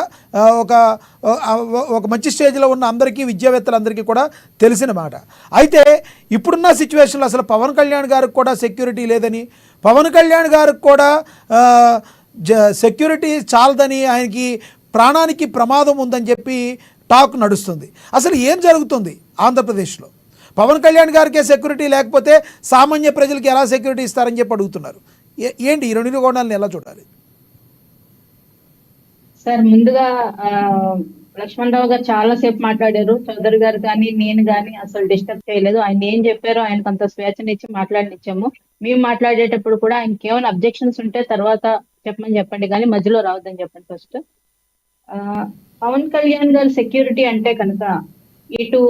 ఒక మంచి స్టేజ్లో ఉన్న అందరికీ, విద్యావేత్తలందరికీ కూడా తెలిసిన మాట. అయితే ఇప్పుడున్న సిచ్యువేషన్లో అసలు పవన్ కళ్యాణ్ గారికి కూడా సెక్యూరిటీ లేదని, పవన్ కళ్యాణ్ గారికి కూడా సెక్యూరిటీ చాలదని, ఆయనకి ప్రాణానికి ప్రమాదం ఉందని చెప్పి టాక్ నడుస్తుంది. అసలు ఏం జరుగుతుంది ఆంధ్రప్రదేశ్లో? పవన్ కళ్యాణ్ గారికే సెక్యూరిటీ లేకపోతే సామాన్య ప్రజలకి ఎలా సెక్యూరిటీ ఇస్తారని చెప్పి అడుగుతున్నారు. ఏంటి ఈ రెండు కోణాలను ఎలా చూడాలి? సార్, ముందుగా లక్ష్మణ్ రావు గారు చాలా సేపు మాట్లాడారు. చౌదరి గారు కానీ నేను కానీ అసలు డిస్టర్బ్ చేయలేదు. ఆయన ఏం చెప్పారో ఆయనకు అంత స్వేచ్ఛనిచ్చి మాట్లాడనిచ్చాము. మేము మాట్లాడేటప్పుడు కూడా ఆయనకి ఏమైనా అబ్జెక్షన్స్ ఉంటే తర్వాత చెప్పండి, కానీ మధ్యలో రావద్దని చెప్పండి. ఫస్ట్ పవన్ కళ్యాణ్ గారి సెక్యూరిటీ అంటే కనుక ఇటు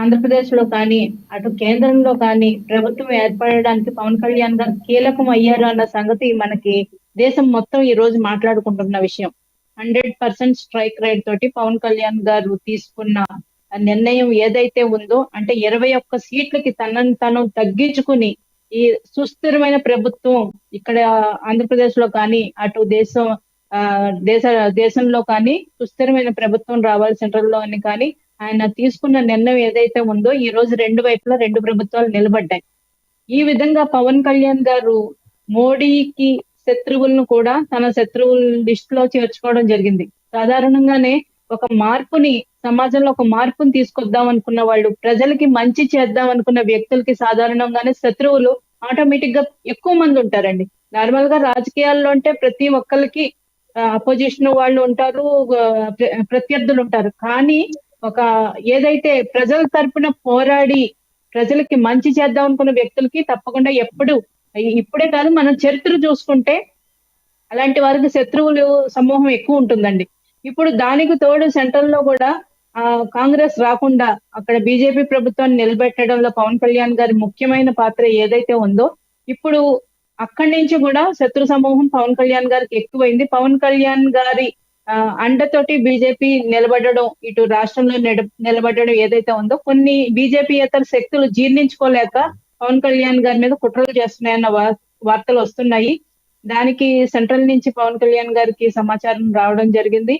ఆంధ్రప్రదేశ్ లో కానీ అటు కేంద్రంలో కానీ ప్రభుత్వం ఏర్పడడానికి పవన్ కళ్యాణ్ గారు కీలకం అయ్యారు అన్న సంగతి మనకి దేశం మొత్తం ఈ రోజు మాట్లాడుకుంటున్న విషయం. 100% స్ట్రైక్ రేట్ తోటి పవన్ కళ్యాణ్ గారు తీసుకున్న నిర్ణయం ఏదైతే ఉందో, అంటే 21 సీట్లకి తనను తను తగ్గించుకుని ఈ సుస్థిరమైన ప్రభుత్వం ఇక్కడ ఆంధ్రప్రదేశ్ లో కానీ అటు దేశంలో కానీ సుస్థిరమైన ప్రభుత్వం రావాలి సెంట్రల్ లో అని కానీ ఆయన తీసుకున్న నిర్ణయం ఏదైతే ఉందో, ఈ రోజు రెండు వైపులా రెండు ప్రభుత్వాలు నిలబడ్డాయి. ఈ విధంగా పవన్ కళ్యాణ్ గారు మోడీకి శత్రువులను కూడా తన శత్రువుల లిస్ట్ లో చేర్చుకోవడం జరిగింది. సాధారణంగానే ఒక మార్పుని, సమాజంలో ఒక మార్పుని తీసుకొద్దాం అనుకున్న వాళ్ళు, ప్రజలకి మంచి చేద్దాం అనుకున్న వ్యక్తులకి సాధారణంగానే శత్రువులు ఆటోమేటిక్ గా ఎక్కువ మంది ఉంటారండి. నార్మల్ గా రాజకీయాల్లో అంటే ప్రతి ఒక్కరికి అపోజిషన్ వాళ్ళు ఉంటారు, ప్రత్యర్థులు ఉంటారు. కానీ ఏదైతే ప్రజల తరపున పోరాడి ప్రజలకి మంచి చేద్దాం అనుకున్న వ్యక్తులకి తప్పకుండా ఇప్పుడే కాదు, మనం చరిత్ర చూసుకుంటే అలాంటి వారికి శత్రువులు సమూహం ఎక్కువ ఉంటుందండి. ఇప్పుడు దానికి తోడు సెంట్రల్ లో కూడా కాంగ్రెస్ రాకుండా అక్కడ బీజేపీ ప్రభుత్వాన్ని నిలబెట్టడంలో పవన్ కళ్యాణ్ గారి ముఖ్యమైన పాత్ర ఏదైతే ఉందో, ఇప్పుడు అక్కడి నుంచి కూడా శత్రు సమూహం పవన్ కళ్యాణ్ గారికి ఎక్కువైంది. పవన్ కళ్యాణ్ గారి అండతోటి బీజేపీ నిలబడడం, ఇటు రాష్ట్రంలో నిలబడడం ఏదైతే ఉందో, కొన్ని బీజేపీయేతర శక్తులు జీర్ణించుకోలేక పవన్ కళ్యాణ్ గారి మీద కుట్రలు చేస్తున్నాయన్న వార్తలు వస్తున్నాయి. దానికి సెంట్రల్ నుంచి పవన్ కళ్యాణ్ గారికి సమాచారం రావడం జరిగింది.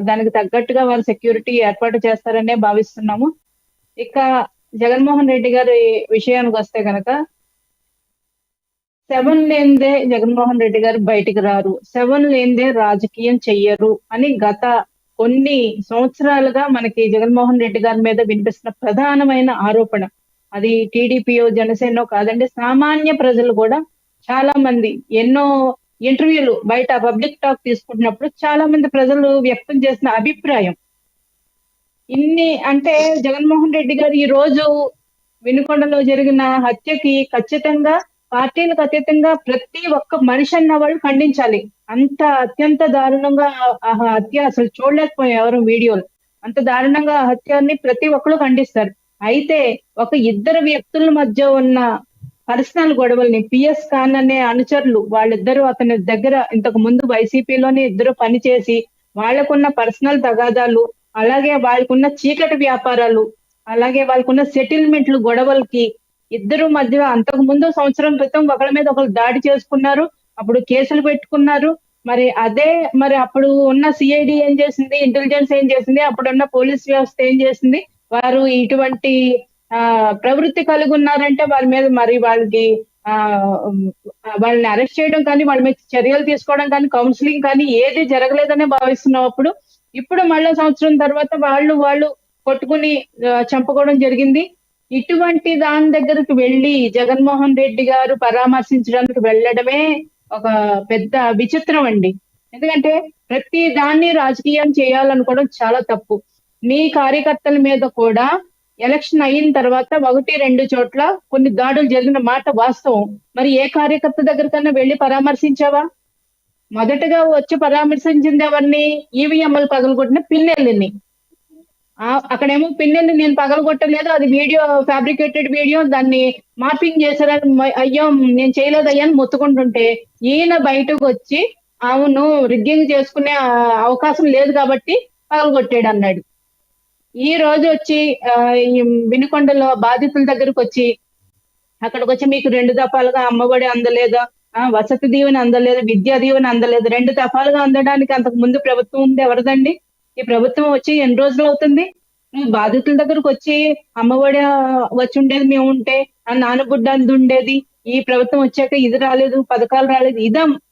దానికి తగ్గట్టుగా వారు సెక్యూరిటీ ఏర్పాటు చేస్తారనే భావిస్తున్నాము. ఇక జగన్మోహన్ రెడ్డి గారి విషయానికి వస్తే కనుక 7 లేనిదే జగన్మోహన్ రెడ్డి గారు బయటికి రారు, 7 లేనిదే రాజకీయం చెయ్యరు అని గత కొన్ని సంవత్సరాలుగా మనకి జగన్మోహన్ రెడ్డి గారి మీద వినిపిస్తున్న ప్రధానమైన ఆరోపణ. అది టీడీపీయో జనసేనో కాదండి, సామాన్య ప్రజలు కూడా చాలా మంది ఎన్నో ఇంటర్వ్యూలు బయట పబ్లిక్ టాక్ తీసుకుంటున్నప్పుడు చాలా మంది ప్రజలు వ్యక్తం చేసిన అభిప్రాయం అంటే జగన్మోహన్ రెడ్డి గారు ఈ రోజు వినుకొండలో జరిగిన హత్యకి ఖచ్చితంగా పార్టీలకు అతీతంగా ప్రతి ఒక్క మనిషి అన్న వాళ్ళు ఖండించాలి. అంత అత్యంత దారుణంగా ఆ హత్య అసలు చూడలేకపోయాం ఎవరు వీడియోలు. అంత దారుణంగా ఆ హత్యని ప్రతి ఒక్కరు ఖండిస్తారు. అయితే ఒక ఇద్దరు వ్యక్తుల మధ్య ఉన్న పర్సనల్ గొడవల్ని పిఎస్ ఖాన్ అనే అనుచరులు వాళ్ళిద్దరూ అతని దగ్గర ఇంతకు ముందు వైసీపీలోనే ఇద్దరు పనిచేసి వాళ్ళకున్న పర్సనల్ తగాదాలు, అలాగే వాళ్ళకున్న చీకటి వ్యాపారాలు, అలాగే వాళ్ళకున్న సెటిల్మెంట్లు గొడవలకి ఇద్దరు మధ్య అంతకు ముందు సంవత్సరం క్రితం ఒకరి మీద ఒకరు దాడి చేసుకున్నారు, అప్పుడు కేసులు పెట్టుకున్నారు. మరి అప్పుడు ఉన్న సిఐడి ఏం చేసింది, ఇంటెలిజెన్స్ ఏం చేసింది, అప్పుడున్న పోలీస్ వ్యవస్థ ఏం చేసింది? వారు ఇటువంటి ప్రవృత్తి కలిగి ఉన్నారంటే వాళ్ళ మీద మరి వాళ్ళని అరెస్ట్ చేయడం కానీ వాళ్ళ మీద చర్యలు తీసుకోవడం కానీ కౌన్సిలింగ్ కానీ ఏది జరగలేదనే భావిస్తున్నప్పుడు ఇప్పుడు మళ్ళీ సంవత్సరం తర్వాత వాళ్ళు కొట్టుకుని చంపుకోవడం జరిగింది. ఇటువంటి దాని దగ్గరకు వెళ్ళి జగన్మోహన్ రెడ్డి గారు పరామర్శించడానికి వెళ్ళడమే ఒక పెద్ద విచిత్రం అండి. ఎందుకంటే ప్రతి దాన్ని రాజకీయం చేయాలనుకోవడం చాలా తప్పు. మీ కార్యకర్తల మీద కూడా ఎలక్షన్ అయిన తర్వాత 1-2 చోట్ల కొన్ని దాడులు జరిగిన మాట వాస్తవం. మరి ఏ కార్యకర్త దగ్గరకన్నా వెళ్ళి పరామర్శించావా? మొదటగా వచ్చి పరామర్శించింది ఎవరిని? ఈవీఎంలు పగలగొట్టిన పిన్నెల్లిని. అక్కడేమో పిన్నెల్ని నేను పగలగొట్టలేదు, అది వీడియో ఫ్యాబ్రికేటెడ్ వీడియో, దాన్ని మార్పింగ్ చేశారని, అయ్యో నేను చేయలేదయ్యా అని మొత్తుకుంటుంటే ఈయన బయటకు వచ్చి అవును రిగ్గింగ్ చేసుకునే అవకాశం లేదు కాబట్టి పగలగొట్టాడు అన్నాడు. ఈ రోజు వచ్చి ఈ వినుకొండలో బాధితుల దగ్గరకు వచ్చి అక్కడికి వచ్చి మీకు 2 దఫాలుగా అమ్మఒడి అందలేదా, వసతి దీవెన అందలేదు, విద్యా దీవెన అందలేదు. 2 దఫాలుగా అందడానికి అంతకు ముందు ప్రభుత్వం ఉంది ఎవరిదండి? ఈ ప్రభుత్వం వచ్చి ఎన్ని రోజులు అవుతుంది? నువ్వు బాధితుల దగ్గరకు వచ్చి అమ్మఒడి వచ్చి ఉండేది మేము ఉంటే, నాన్నబుడ్డ అంది ఉండేది, ఈ ప్రభుత్వం వచ్చాక ఇది రాలేదు, పథకాలు రాలేదు,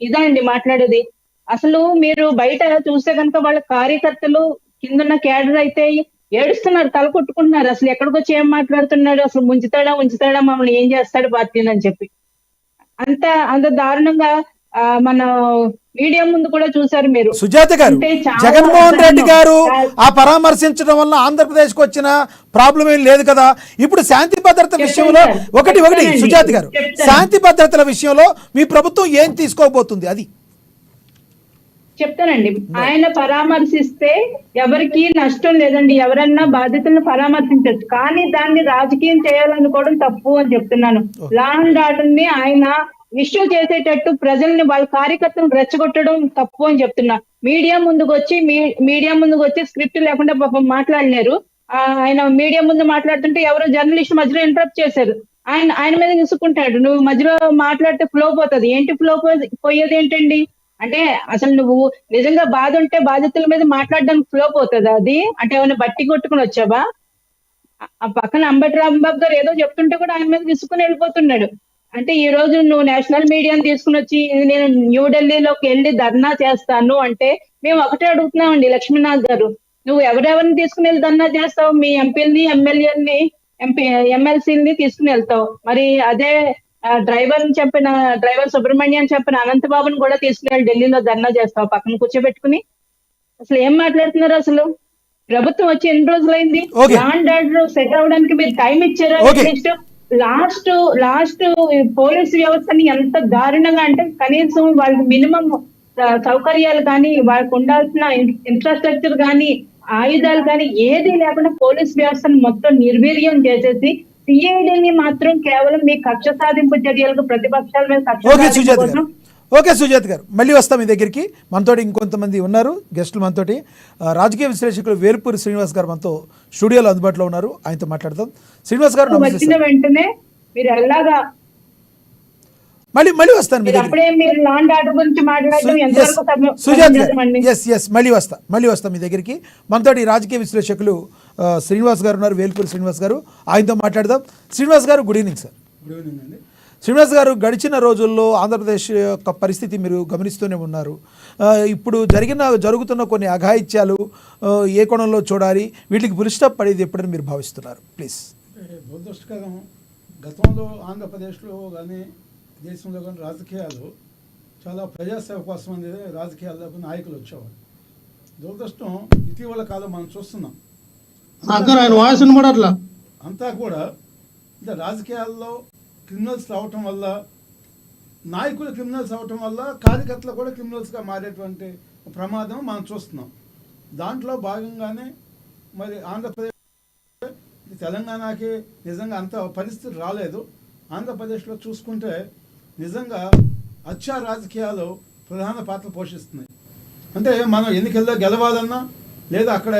ఇదా అండి మాట్లాడేది? అసలు మీరు బయట చూస్తే కనుక వాళ్ళ కార్యకర్తలు కిందన్న క్యాడర్ అయితే ఏడుస్తున్నారు, తల కొట్టుకుంటున్నారు. అసలు ఎక్కడికి వచ్చి ఏం మాట్లాడుతున్నాడు, అసలు ఉంచుతాడా మమ్మల్ని ఏం చేస్తాడు పార్టీని అని చెప్పి అంత దారుణంగా మన మీడియా ముందు కూడా చూసారు మీరు. సుజాత గారు, అంటే చాలా జగన్మోహన్ రెడ్డి గారు చాలా- ఆ పరామర్శించడం వల్ల ఆంధ్రప్రదేశ్ కు వచ్చిన ప్రాబ్లం ఏం లేదు కదా. ఇప్పుడు శాంతి భద్రత విషయంలో ఒకటి సుజాత గారు, శాంతి భద్రతల విషయంలో మీ ప్రభుత్వం ఏం తీసుకోబోతుంది అది చెప్తానండి. ఆయన పరామర్శిస్తే ఎవరికి నష్టం లేదండి, ఎవరన్నా బాధితులను పరామర్శించవచ్చు, కానీ దాన్ని రాజకీయం చేయాలనుకోవడం తప్పు అని చెప్తున్నాను. లా అండ్ ఆర్డర్ ని ఆయన ఇష్యూ చేసేటట్టు ప్రజల్ని వాళ్ళ కార్యకర్తలను రెచ్చగొట్టడం తప్పు అని చెప్తున్నా. మీడియా ముందుకు వచ్చి స్క్రిప్ట్ లేకుండా పాపం మాట్లాడలేరు. ఆయన మీడియా ముందు మాట్లాడుతుంటే ఎవరో జర్నలిస్ట్ మధ్యలో ఇంటరప్ట్ చేశారు. ఆయన మీద విసుక్కుంటాడు, నువ్వు మధ్యలో మాట్లాడితే ఫ్లో పోతుంది. ఏంటి ఫ్లో పోయేది ఏంటండి? అంటే అసలు నువ్వు నిజంగా బాధ ఉంటే బాధితుల మీద మాట్లాడడానికి ఫ్లో పోతుంది అది? అంటే ఏమైనా బట్టి కొట్టుకుని వచ్చావా? ఆ పక్కన అంబటి రాంబాబు గారు ఏదో చెప్తుంటే కూడా ఆయన మీద విసుకుని వెళ్ళిపోతున్నాడు. అంటే ఈ రోజు నువ్వు నేషనల్ మీడియాని తీసుకుని వచ్చి నేను న్యూఢిల్లీలోకి వెళ్ళి ధర్నా చేస్తాను అంటే మేము ఒకటే అడుగుతున్నామండి, లక్ష్మీనాథ్ గారు, నువ్వు ఎవరెవరిని తీసుకుని వెళ్ళి ధర్నా చేస్తావు? మీ ఎంపీలని, ఎమ్మెల్యేలని, ఎమ్మెల్సీని తీసుకుని వెళ్తావు. మరి అదే డ్రైవర్ సుబ్రహ్మణ్యం చెప్పిన అనంతబాబుని కూడా తీసుకుని ఢిల్లీలో ధర్నా చేస్తావు పక్కన కూర్చోబెట్టుకుని? అసలు ఏం మాట్లాడుతున్నారు? అసలు ప్రభుత్వం వచ్చి ఎన్ని రోజులైంది? ల్యాండ్ ఆర్డర్ సెట్ అవడానికి మీరు టైం ఇచ్చారా? లాస్ట్ పోలీస్ వ్యవస్థని ఎంత దారుణంగా అంటే కనీసం వాళ్ళకి మినిమం సౌకర్యాలు కానీ, వాళ్ళకు ఉండాల్సిన ఇన్ఫ్రాస్ట్రక్చర్ కానీ, ఆయుధాలు కానీ ఏది లేకుండా పోలీస్ వ్యవస్థను మొత్తం నిర్వీర్యం చేసేసి సిఐడిని మాత్రం కేవలం మీ కక్ష సాధింపు చర్యలకు ప్రతిపక్షాల మీద కక్ష. ఓకే సుజాత గారు, మళ్ళీ వస్తాం మీ దగ్గరికి. మనతోటి ఇంకొంతమంది ఉన్నారు గెస్టులు. మనతోటి రాజకీయ విశ్లేషకులు వేల్పూరి శ్రీనివాస్ గారు మనతో స్టూడియోలో అందుబాటులో ఉన్నారు, ఆయనతో మాట్లాడదాం. శ్రీనివాస్ గారు వచ్చిన వెంటనే మీరు ఎలాగా మళ్ళీ వస్తాను మీ దగ్గర. మళ్ళీ వస్తా మీ దగ్గరికి. మనతోటి రాజకీయ విశ్లేషకులు శ్రీనివాస్ గారు ఉన్నారు, వేల్పూరి శ్రీనివాస్ గారు, ఆయనతో మాట్లాడదాం. శ్రీనివాస్ గారు, good evening sir. Good evening అండి. శ్రీనివాస్ గారు, గడిచిన రోజుల్లో ఆంధ్రప్రదేశ్ యొక్క పరిస్థితి మీరు గమనిస్తూనే ఉన్నారు. ఇప్పుడు జరుగుతున్న కొన్ని అఘాయిత్యాలు ఏ కోణంలో చూడాలి, వీటికి పులిస్టాప్ పడేది ఎప్పుడని మీరు భావిస్తున్నారు? ప్లీజ్. దురదృష్టకరం, గతంలో ఆంధ్రప్రదేశ్లో కానీ దేశంలో కానీ రాజకీయాలు చాలా ప్రజాసేవ కోసం అనేది రాజకీయాల్లోకి నాయకులు వచ్చేవారు. దురదృష్టం ఇటీవల కాలం మనం చూస్తున్నాం అంతా కూడా అంటే రాజకీయాల్లో క్రిమినల్స్ రావటం వల్ల, నాయకులు క్రిమినల్స్ అవటం వల్ల కార్యకర్తలు కూడా క్రిమినల్స్గా మారేటువంటి ప్రమాదం మనం చూస్తున్నాం. దాంట్లో భాగంగానే మరి ఆంధ్రప్రదేశ్, తెలంగాణకి నిజంగా అంత పరిస్థితి రాలేదు. ఆంధ్రప్రదేశ్లో చూసుకుంటే నిజంగా హత్యా రాజకీయాలు ప్రధాన పాత్ర పోషిస్తున్నాయి. అంటే మనం ఎన్నికల్లో గెలవాలన్నా లేదా అక్కడ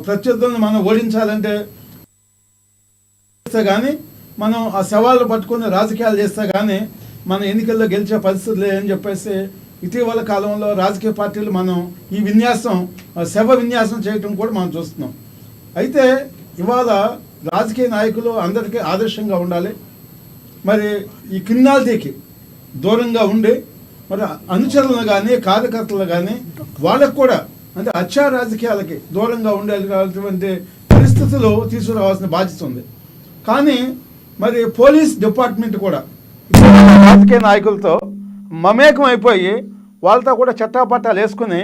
ప్రత్యర్థులను మనం ఓడించాలంటే కానీ మనం ఆ సవాళ్ళు పట్టుకుని రాజకీయాలు చేస్తే కానీ మనం ఎన్నికల్లో గెలిచే పరిస్థితి లేదని చెప్పేసి ఇటీవల కాలంలో రాజకీయ పార్టీలు మనం ఈ శవ విన్యాసం చేయటం కూడా మనం చూస్తున్నాం. అయితే ఇవాళ రాజకీయ నాయకులు అందరికీ ఆదర్శంగా ఉండాలి. మరి ఈ క్రిమినాలిటీకి దూరంగా ఉండి మరి అనుచరులను కానీ కార్యకర్తలు కానీ వాళ్ళకు కూడా అంటే హత్యా రాజకీయాలకి దూరంగా ఉండేటువంటి పరిస్థితులు తీసుకురావాల్సిన బాధ్యత ఉంది. కానీ మరి పోలీస్ డిపార్ట్మెంట్ కూడా రాజకీయ నాయకులతో మమేకం అయిపోయి వాళ్ళతో కూడా చట్టాపట్టాలు వేసుకుని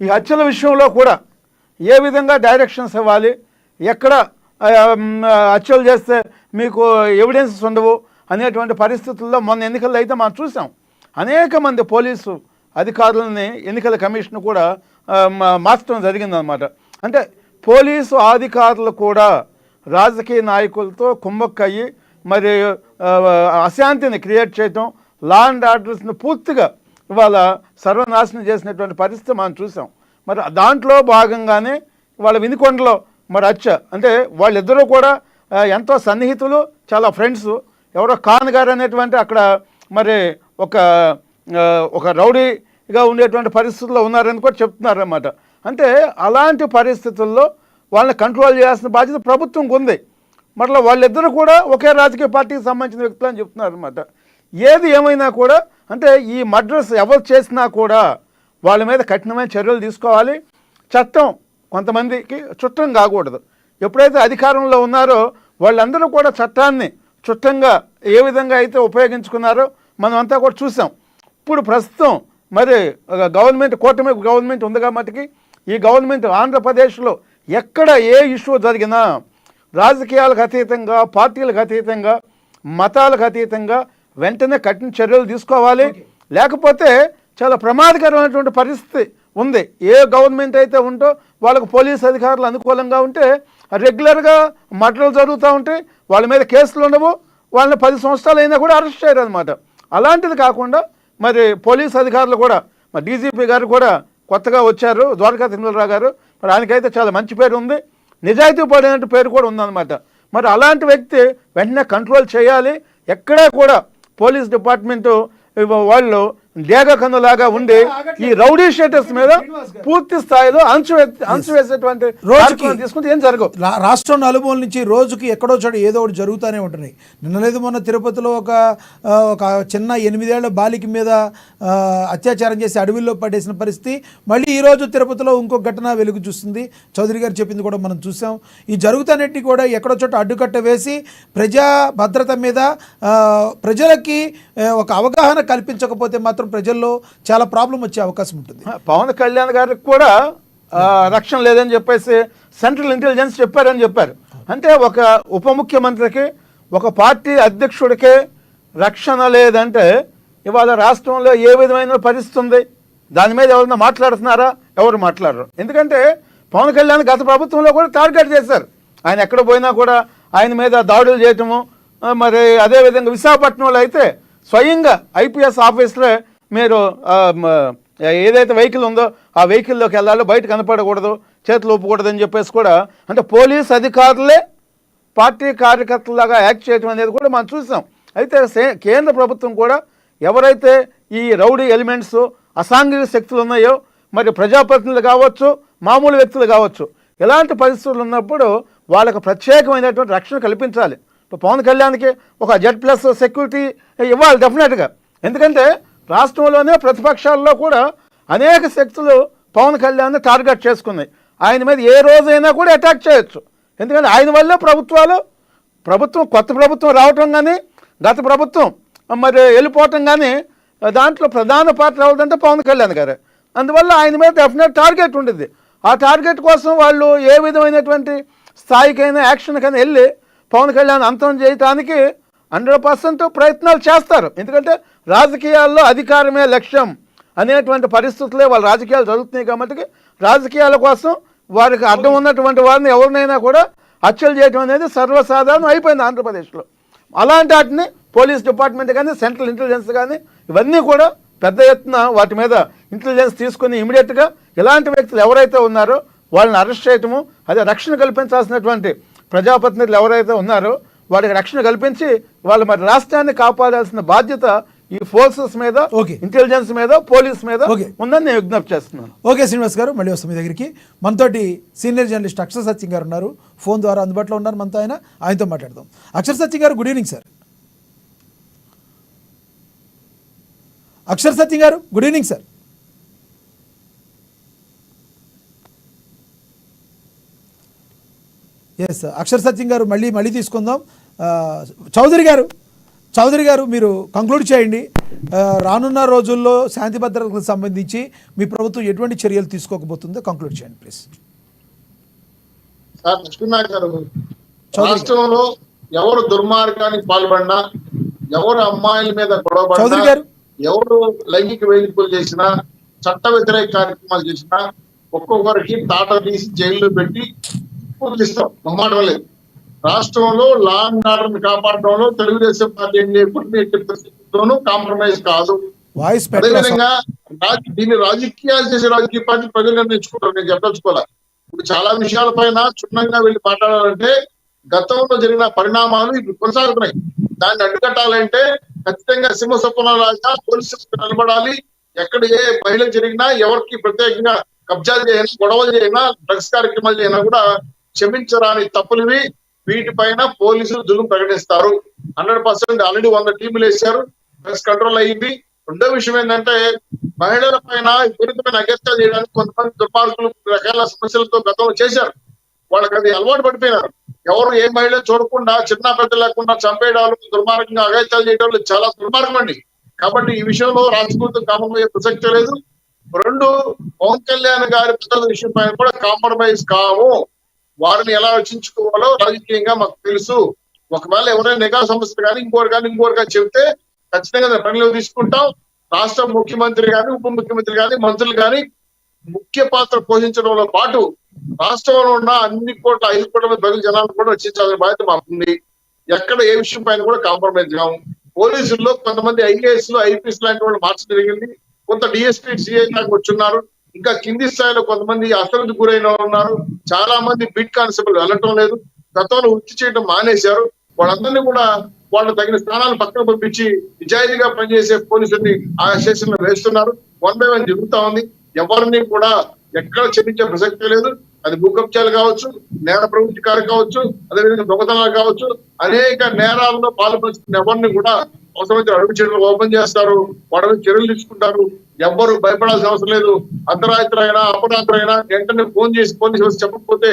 ఈ హత్యల విషయంలో కూడా ఏ విధంగా డైరెక్షన్స్ ఇవ్వాలి, ఎక్కడ హత్యలు చేస్తే మీకు ఎవిడెన్సెస్ ఉండవు అనేటువంటి పరిస్థితుల్లో మొన్న ఎన్నికల్లో అయితే మనం చూసాం. అనేక మంది పోలీసు అధికారులని ఎన్నికల కమిషన్ కూడా మార్చడం జరిగిందనమాట. అంటే పోలీసు అధికారులు కూడా రాజకీయ నాయకులతో కుమ్మక్కయ్యి మరి అశాంతిని క్రియేట్ చేయటం, లా అండ్ ఆర్డర్స్ని పూర్తిగా ఇవాళ సర్వనాశనం చేసినటువంటి పరిస్థితి మనం చూసాం. మరి దాంట్లో భాగంగానే ఇవాళ వినుకొండలో మరి అంటే వాళ్ళిద్దరూ కూడా ఎంతో సన్నిహితులు, చాలా ఫ్రెండ్స్. ఎవరో ఖాన్ గారు అనేటువంటి అక్కడ మరి ఒక రౌడీగా ఉండేటువంటి పరిస్థితుల్లో ఉన్నారని కూడా చెప్తున్నారన్నమాట. అంటే అలాంటి పరిస్థితుల్లో వాళ్ళని కంట్రోల్ చేయాల్సిన బాధ్యత ప్రభుత్వంకి ఉంది. మరలా వాళ్ళిద్దరూ కూడా ఒకే రాజకీయ పార్టీకి సంబంధించిన వ్యక్తులు అని చెప్తున్నారు అనమాట. ఏది ఏమైనా కూడా అంటే ఈ మర్డర్స్ ఎవరు చేసినా కూడా వాళ్ళ మీద కఠినమైన చర్యలు తీసుకోవాలి. చట్టం కొంతమందికి చుట్టం కాకూడదు. ఎప్పుడైతే అధికారంలో ఉన్నారో వాళ్ళందరూ కూడా చట్టాన్ని చుట్టంగా ఏ విధంగా అయితే ఉపయోగించుకున్నారో మనం అంతా కూడా చూసాం. ఇప్పుడు ప్రస్తుతం మరి కూటమి గవర్నమెంట్ ఉంది కాబట్టి ఈ గవర్నమెంట్ ఆంధ్రప్రదేశ్లో ఎక్కడ ఏ ఇష్యూ జరిగినా రాజకీయాలకు అతీతంగా, పార్టీలకు అతీతంగా, మతాలకు అతీతంగా వెంటనే కఠిన చర్యలు తీసుకోవాలి. లేకపోతే చాలా ప్రమాదకరమైనటువంటి పరిస్థితి ఉంది. ఏ గవర్నమెంట్ అయితే ఉంటో వాళ్ళకు పోలీస్ అధికారులు అనుకూలంగా ఉంటే రెగ్యులర్గా మర్డర్లు జరుగుతూ ఉంటాయి, వాళ్ళ మీద కేసులు ఉండవు, వాళ్ళని 10 సంవత్సరాలు అయినా కూడా అరెస్ట్ చేయరు అనమాట. అలాంటిది కాకుండా మరి పోలీస్ అధికారులు కూడా మరి డీజీపీ గారు కూడా కొత్తగా వచ్చారు, ద్వారకా తిరుమలరావు గారు. మరి ఆయనకైతే చాలా మంచి పేరు ఉంది, నిజాయితీ పడినట్టు పేరు కూడా ఉందన్నమాట. మరి అలాంటి వ్యక్తి వెంటనే కంట్రోల్ చేయాలి. ఎక్కడా కూడా పోలీస్ డిపార్ట్మెంటు వాళ్ళు డేగకన్నులాగా ఉండి ఈ రౌడీ షీటర్స్ మీద పూర్తి స్థాయిలో అణచివేసేటువంటి రోజుకి తీసుకుంటే ఏం జరగవు. రాష్ట్రం నలుమూల నుంచి రోజుకి ఎక్కడో చోట ఏదో ఒకటి జరుగుతూనే ఉంటున్నాయి. నిన్నలేదు మొన్న తిరుపతిలో ఒక చిన్న 8 ఏళ్ల బాలిక మీద అత్యాచారం చేసి అడవిలో పడేసిన పరిస్థితి. మళ్ళీ ఈరోజు తిరుపతిలో ఇంకొక ఘటన వెలుగు చూస్తుంది. చౌదరి గారు చెప్పింది కూడా మనం చూసాం. ఈ జరుగుతానట్టి కూడా ఎక్కడో చోట అడ్డుకట్ట వేసి ప్రజా భద్రత మీద ప్రజలకి ఒక అవగాహన కల్పించకపోతే మాత్రం ప్రజల్లో చాలా ప్రాబ్లం వచ్చే అవకాశం ఉంటుంది. పవన్ కళ్యాణ్ గారికి కూడా రక్షణ లేదని చెప్పేసి సెంట్రల్ ఇంటెలిజెన్స్ చెప్పారని చెప్పారు. అంటే ఒక ఉప ముఖ్యమంత్రికి, ఒక పార్టీ అధ్యక్షుడికే రక్షణ లేదంటే ఇవాళ రాష్ట్రంలో ఏ విధమైన పరిస్థితి ఉంది? దాని మీద ఎవరైనా మాట్లాడుతున్నారా? ఎవరు మాట్లాడరు. ఎందుకంటే పవన్ కళ్యాణ్ గత ప్రభుత్వంలో కూడా టార్గెట్ చేశారు. ఆయన ఎక్కడ పోయినా కూడా ఆయన మీద దాడులు చేయటము. మరి అదేవిధంగా విశాఖపట్నంలో అయితే స్వయంగా ఐపీఎస్ ఆఫీసరే మీరు ఏదైతే వెహికల్ ఉందో ఆ వెహికల్లోకి వెళ్ళాలో, బయట కనపడకూడదు, చేతులు ఒప్పుకూడదని చెప్పేసి కూడా అంటే పోలీస్ అధికారులే పార్టీ కార్యకర్తలాగా యాక్ట్ చేయడం అనేది కూడా మనం చూసాం. అయితే కేంద్ర ప్రభుత్వం కూడా ఎవరైతే ఈ రౌడీ ఎలిమెంట్స్, అసాంఘిక శక్తులు ఉన్నాయో, మరి ప్రజాప్రతినిధులు కావచ్చు, మామూలు వ్యక్తులు కావచ్చు, ఇలాంటి పరిస్థితులు ఉన్నప్పుడు వాళ్ళకు ప్రత్యేకమైనటువంటి రక్షణ కల్పించాలి. ఇప్పుడు పవన్ కళ్యాణ్కి ఒక Z+ సెక్యూరిటీ ఇవ్వాలి డెఫినెట్గా. ఎందుకంటే రాష్ట్రంలోనే ప్రతిపక్షాల్లో కూడా అనేక శక్తులు పవన్ కళ్యాణ్ని టార్గెట్ చేసుకున్నాయి. ఆయన మీద ఏ రోజైనా కూడా అటాక్ చేయొచ్చు. ఎందుకంటే ఆయన వల్లే కొత్త ప్రభుత్వం రావటం కానీ, గత ప్రభుత్వం మరి వెళ్ళిపోవటం కానీ దాంట్లో ప్రధాన పాత్ర ఎవరిదంటే పవన్ కళ్యాణ్ గారు. అందువల్ల ఆయన మీద డెఫినెట్ టార్గెట్ ఉంటుంది. ఆ టార్గెట్ కోసం వాళ్ళు ఏ విధమైనటువంటి స్థాయికైనా యాక్షన్కైనా వెళ్ళి పవన్ కళ్యాణ్ అంతం చేయడానికి 100% ప్రయత్నాలు చేస్తారు. ఎందుకంటే రాజకీయాల్లో అధికారమే లక్ష్యం అనేటువంటి పరిస్థితులే వాళ్ళ రాజకీయాలు జరుగుతున్నాయి కాబట్టి రాజకీయాల కోసం వారికి అడ్డం ఉన్నటువంటి వారిని ఎవరినైనా కూడా హత్యలు చేయడం అనేది సర్వసాధారణం అయిపోయింది ఆంధ్రప్రదేశ్లో. అలాంటి వాటిని పోలీస్ డిపార్ట్మెంట్ కానీ, సెంట్రల్ ఇంటెలిజెన్స్ కానీ ఇవన్నీ కూడా పెద్ద ఎత్తున వాటి మీద ఇంటెలిజెన్స్ తీసుకుని ఇమీడియట్గా ఇలాంటి వ్యక్తులు ఎవరైతే ఉన్నారో వాళ్ళని అరెస్ట్ చేయటము, అదే రక్షణ కల్పించాల్సినటువంటి ప్రజాప్రతినిధులు ఎవరైతే ఉన్నారో వాళ్ళకి రక్షణ కల్పించి వాళ్ళు మరి రాష్ట్రాన్ని కాపాడాల్సిన బాధ్యత ఈ ఫోర్సెస్ మీద, ఇంటెలిజెన్స్ మీద, పోలీస్ మీద ఉందని నేను విజ్ఞప్తి చేస్తున్నాను. ఓకే శ్రీనివాస్ గారు, మళ్ళీ వస్తాం మీ దగ్గరికి. మనతోటి సీనియర్ జర్నలిస్ట్ అక్షర్ సత్యం గారు ఉన్నారు, ఫోన్ ద్వారా అందుబాటులో ఉన్నారు మనతో. ఆయనతో మాట్లాడదాం. అక్షర్ సత్యం గారు, good evening sir. Akshar Satyam గారు, good evening sir. Yes, Akshar Satyam గారు మళ్ళీ తీసుకుందాం. చౌదరి గారు మీరు కంక్లూడ్ చేయండి. రానున్న రోజుల్లో శాంతి భద్రతలకు సంబంధించి మీ ప్రభుత్వం ఎటువంటి చర్యలు తీసుకోకపోతుందో కంక్లూడ్ చేయండి ప్లీజ్. సార్ లక్ష్మీనాథ్ గారు, రాష్ట్రంలో ఎవరు దుర్మార్గానికి పాల్పడినా, ఎవరు అమ్మాయిల మీద గొడవపడినా, ఎవరు లైంగిక వేధింపులు చేసినా, చట్ట వ్యతిరేక కార్యక్రమాలు చేసినా ఒక్కొక్కరికి తాట తీసి జైల్లో పెట్టి పూర్తిస్తాం. మొహమాటం లేదు. రాష్ట్రంలో లా అండ్ ఆర్డర్ కాపాడడంలో తెలుగుదేశం పార్టీ పరిస్థితుల్లోనూ కాంప్రమైజ్ కాదు. అదేవిధంగా దీన్ని రాజకీయాలు చేసే రాజకీయ పార్టీ ప్రజలు నిర్ణయించుకుంటారు. నేను చెప్పదలుచుకోవాలి. ఇప్పుడు చాలా విషయాలపైన క్షుణ్ణంగా వెళ్ళి మాట్లాడాలంటే గతంలో జరిగిన పరిణామాలు ఇప్పుడు కొనసాగుతున్నాయి. దాన్ని అడ్డుకట్టాలంటే ఖచ్చితంగా సింహ స్వప్నరాజా పోలీసులు నిలబడాలి. ఎక్కడ ఏ మహిళ జరిగినా, ఎవరికి ప్రత్యేకంగా కబ్జాలు చేయనా, గొడవలు చేయనా, డ్రగ్స్ కార్యక్రమాలు చేయనా కూడా క్షమించరాని తప్పులువి. వీటిపైన పోలీసులు జులుం ప్రకటిస్తారు. 100% ఆల్రెడీ 100 టీములు వేశారు. డ్రగ్స్ కంట్రోల్ అయ్యింది. రెండో విషయం ఏంటంటే మహిళల పైన విపరీతమైన అగత్యాలు చేయడానికి కొంతమంది దుర్మార్గులు రకాల సమస్యలతో గతంలో చేశారు. వాళ్ళకి అది అలవాటు పడిపోయినారు. ఎవరు ఏ మహిళ చూడకుండా చిన్న పెద్ద లేకుండా చంపేయడాలు, దుర్మార్గంగా అగత్యాలు చేయడం చాలా దుర్మార్గం అండి. కాబట్టి ఈ విషయంలో రాజకీయ కామన్ ప్రసక్తి లేదు. రెండు, పవన్ కళ్యాణ్ గారి పిల్లల విషయం పైన కూడా కాంప్రమైజ్ కావు. వారిని ఎలా రక్షించుకోవాలో రాజకీయంగా మాకు తెలుసు. ఒకవేళ ఎవరైనా నిఘా సంస్థ కానీ ఇంకోరు చెప్తే ఖచ్చితంగా పరిగణలోకి తీసుకుంటాం. రాష్ట్ర ముఖ్యమంత్రి కానీ, ఉప ముఖ్యమంత్రి కానీ, మంత్రులు కానీ ముఖ్య పాత్ర పోషించడంలో పాటు రాష్ట్రంలో ఉన్న అన్ని కోట్ల 5 కోట్ల ప్రజల జనాలను కూడా రక్షించాల్సిన బాధ్యత మాకుంది. ఎక్కడ ఏ విషయం పైన కూడా కాంప్రమైజ్ కావు. పోలీసుల్లో కొంతమంది ఐఏఎస్లు, ఐపీఎస్ లాంటి వాళ్ళు మార్చడం జరిగింది. కొంత డిఎస్పీ, సిఐ దాకా వచ్చున్నారు. ఇంకా కింది స్థాయిలో కొంతమంది అసలు గురైన ఉన్నారు. చాలా మంది బీట్ కానిస్టేబుల్ వెళ్ళటం లేదు. గతంలో వృత్తి చేయడం మానేశారు. వాళ్ళందరినీ కూడా వాళ్ళు తగిన స్థానాలు పక్కన పంపించి నిజాయితీగా పనిచేసే పోలీసుల్ని ఆ స్టేషన్ లో వేస్తున్నారు. 1 by 1 జరుగుతా ఉంది. ఎవరిని కూడా ఎక్కడ క్షమించే ప్రసక్తి లేదు. అది భూకబ్జాలు కావచ్చు, నేర ప్రవృత్తికారు కావచ్చు, అదేవిధంగా దొంగతనాలు కావచ్చు, అనేక నేరాల్లో పాల్పంచుకున్న ఎవరిని కూడా అవసరమైతే అడుగు చర్యలు ఓపెన్ చేస్తారు. వాడి మీద చర్యలు తీసుకుంటారు. ఎవ్వరు భయపడాల్సిన అవసరం లేదు. అర్ధరాత్రైనా అపరాత్రైనా వెంటనే ఫోన్ చేసి పోలీసు వ్యవస్థ చెప్పకపోతే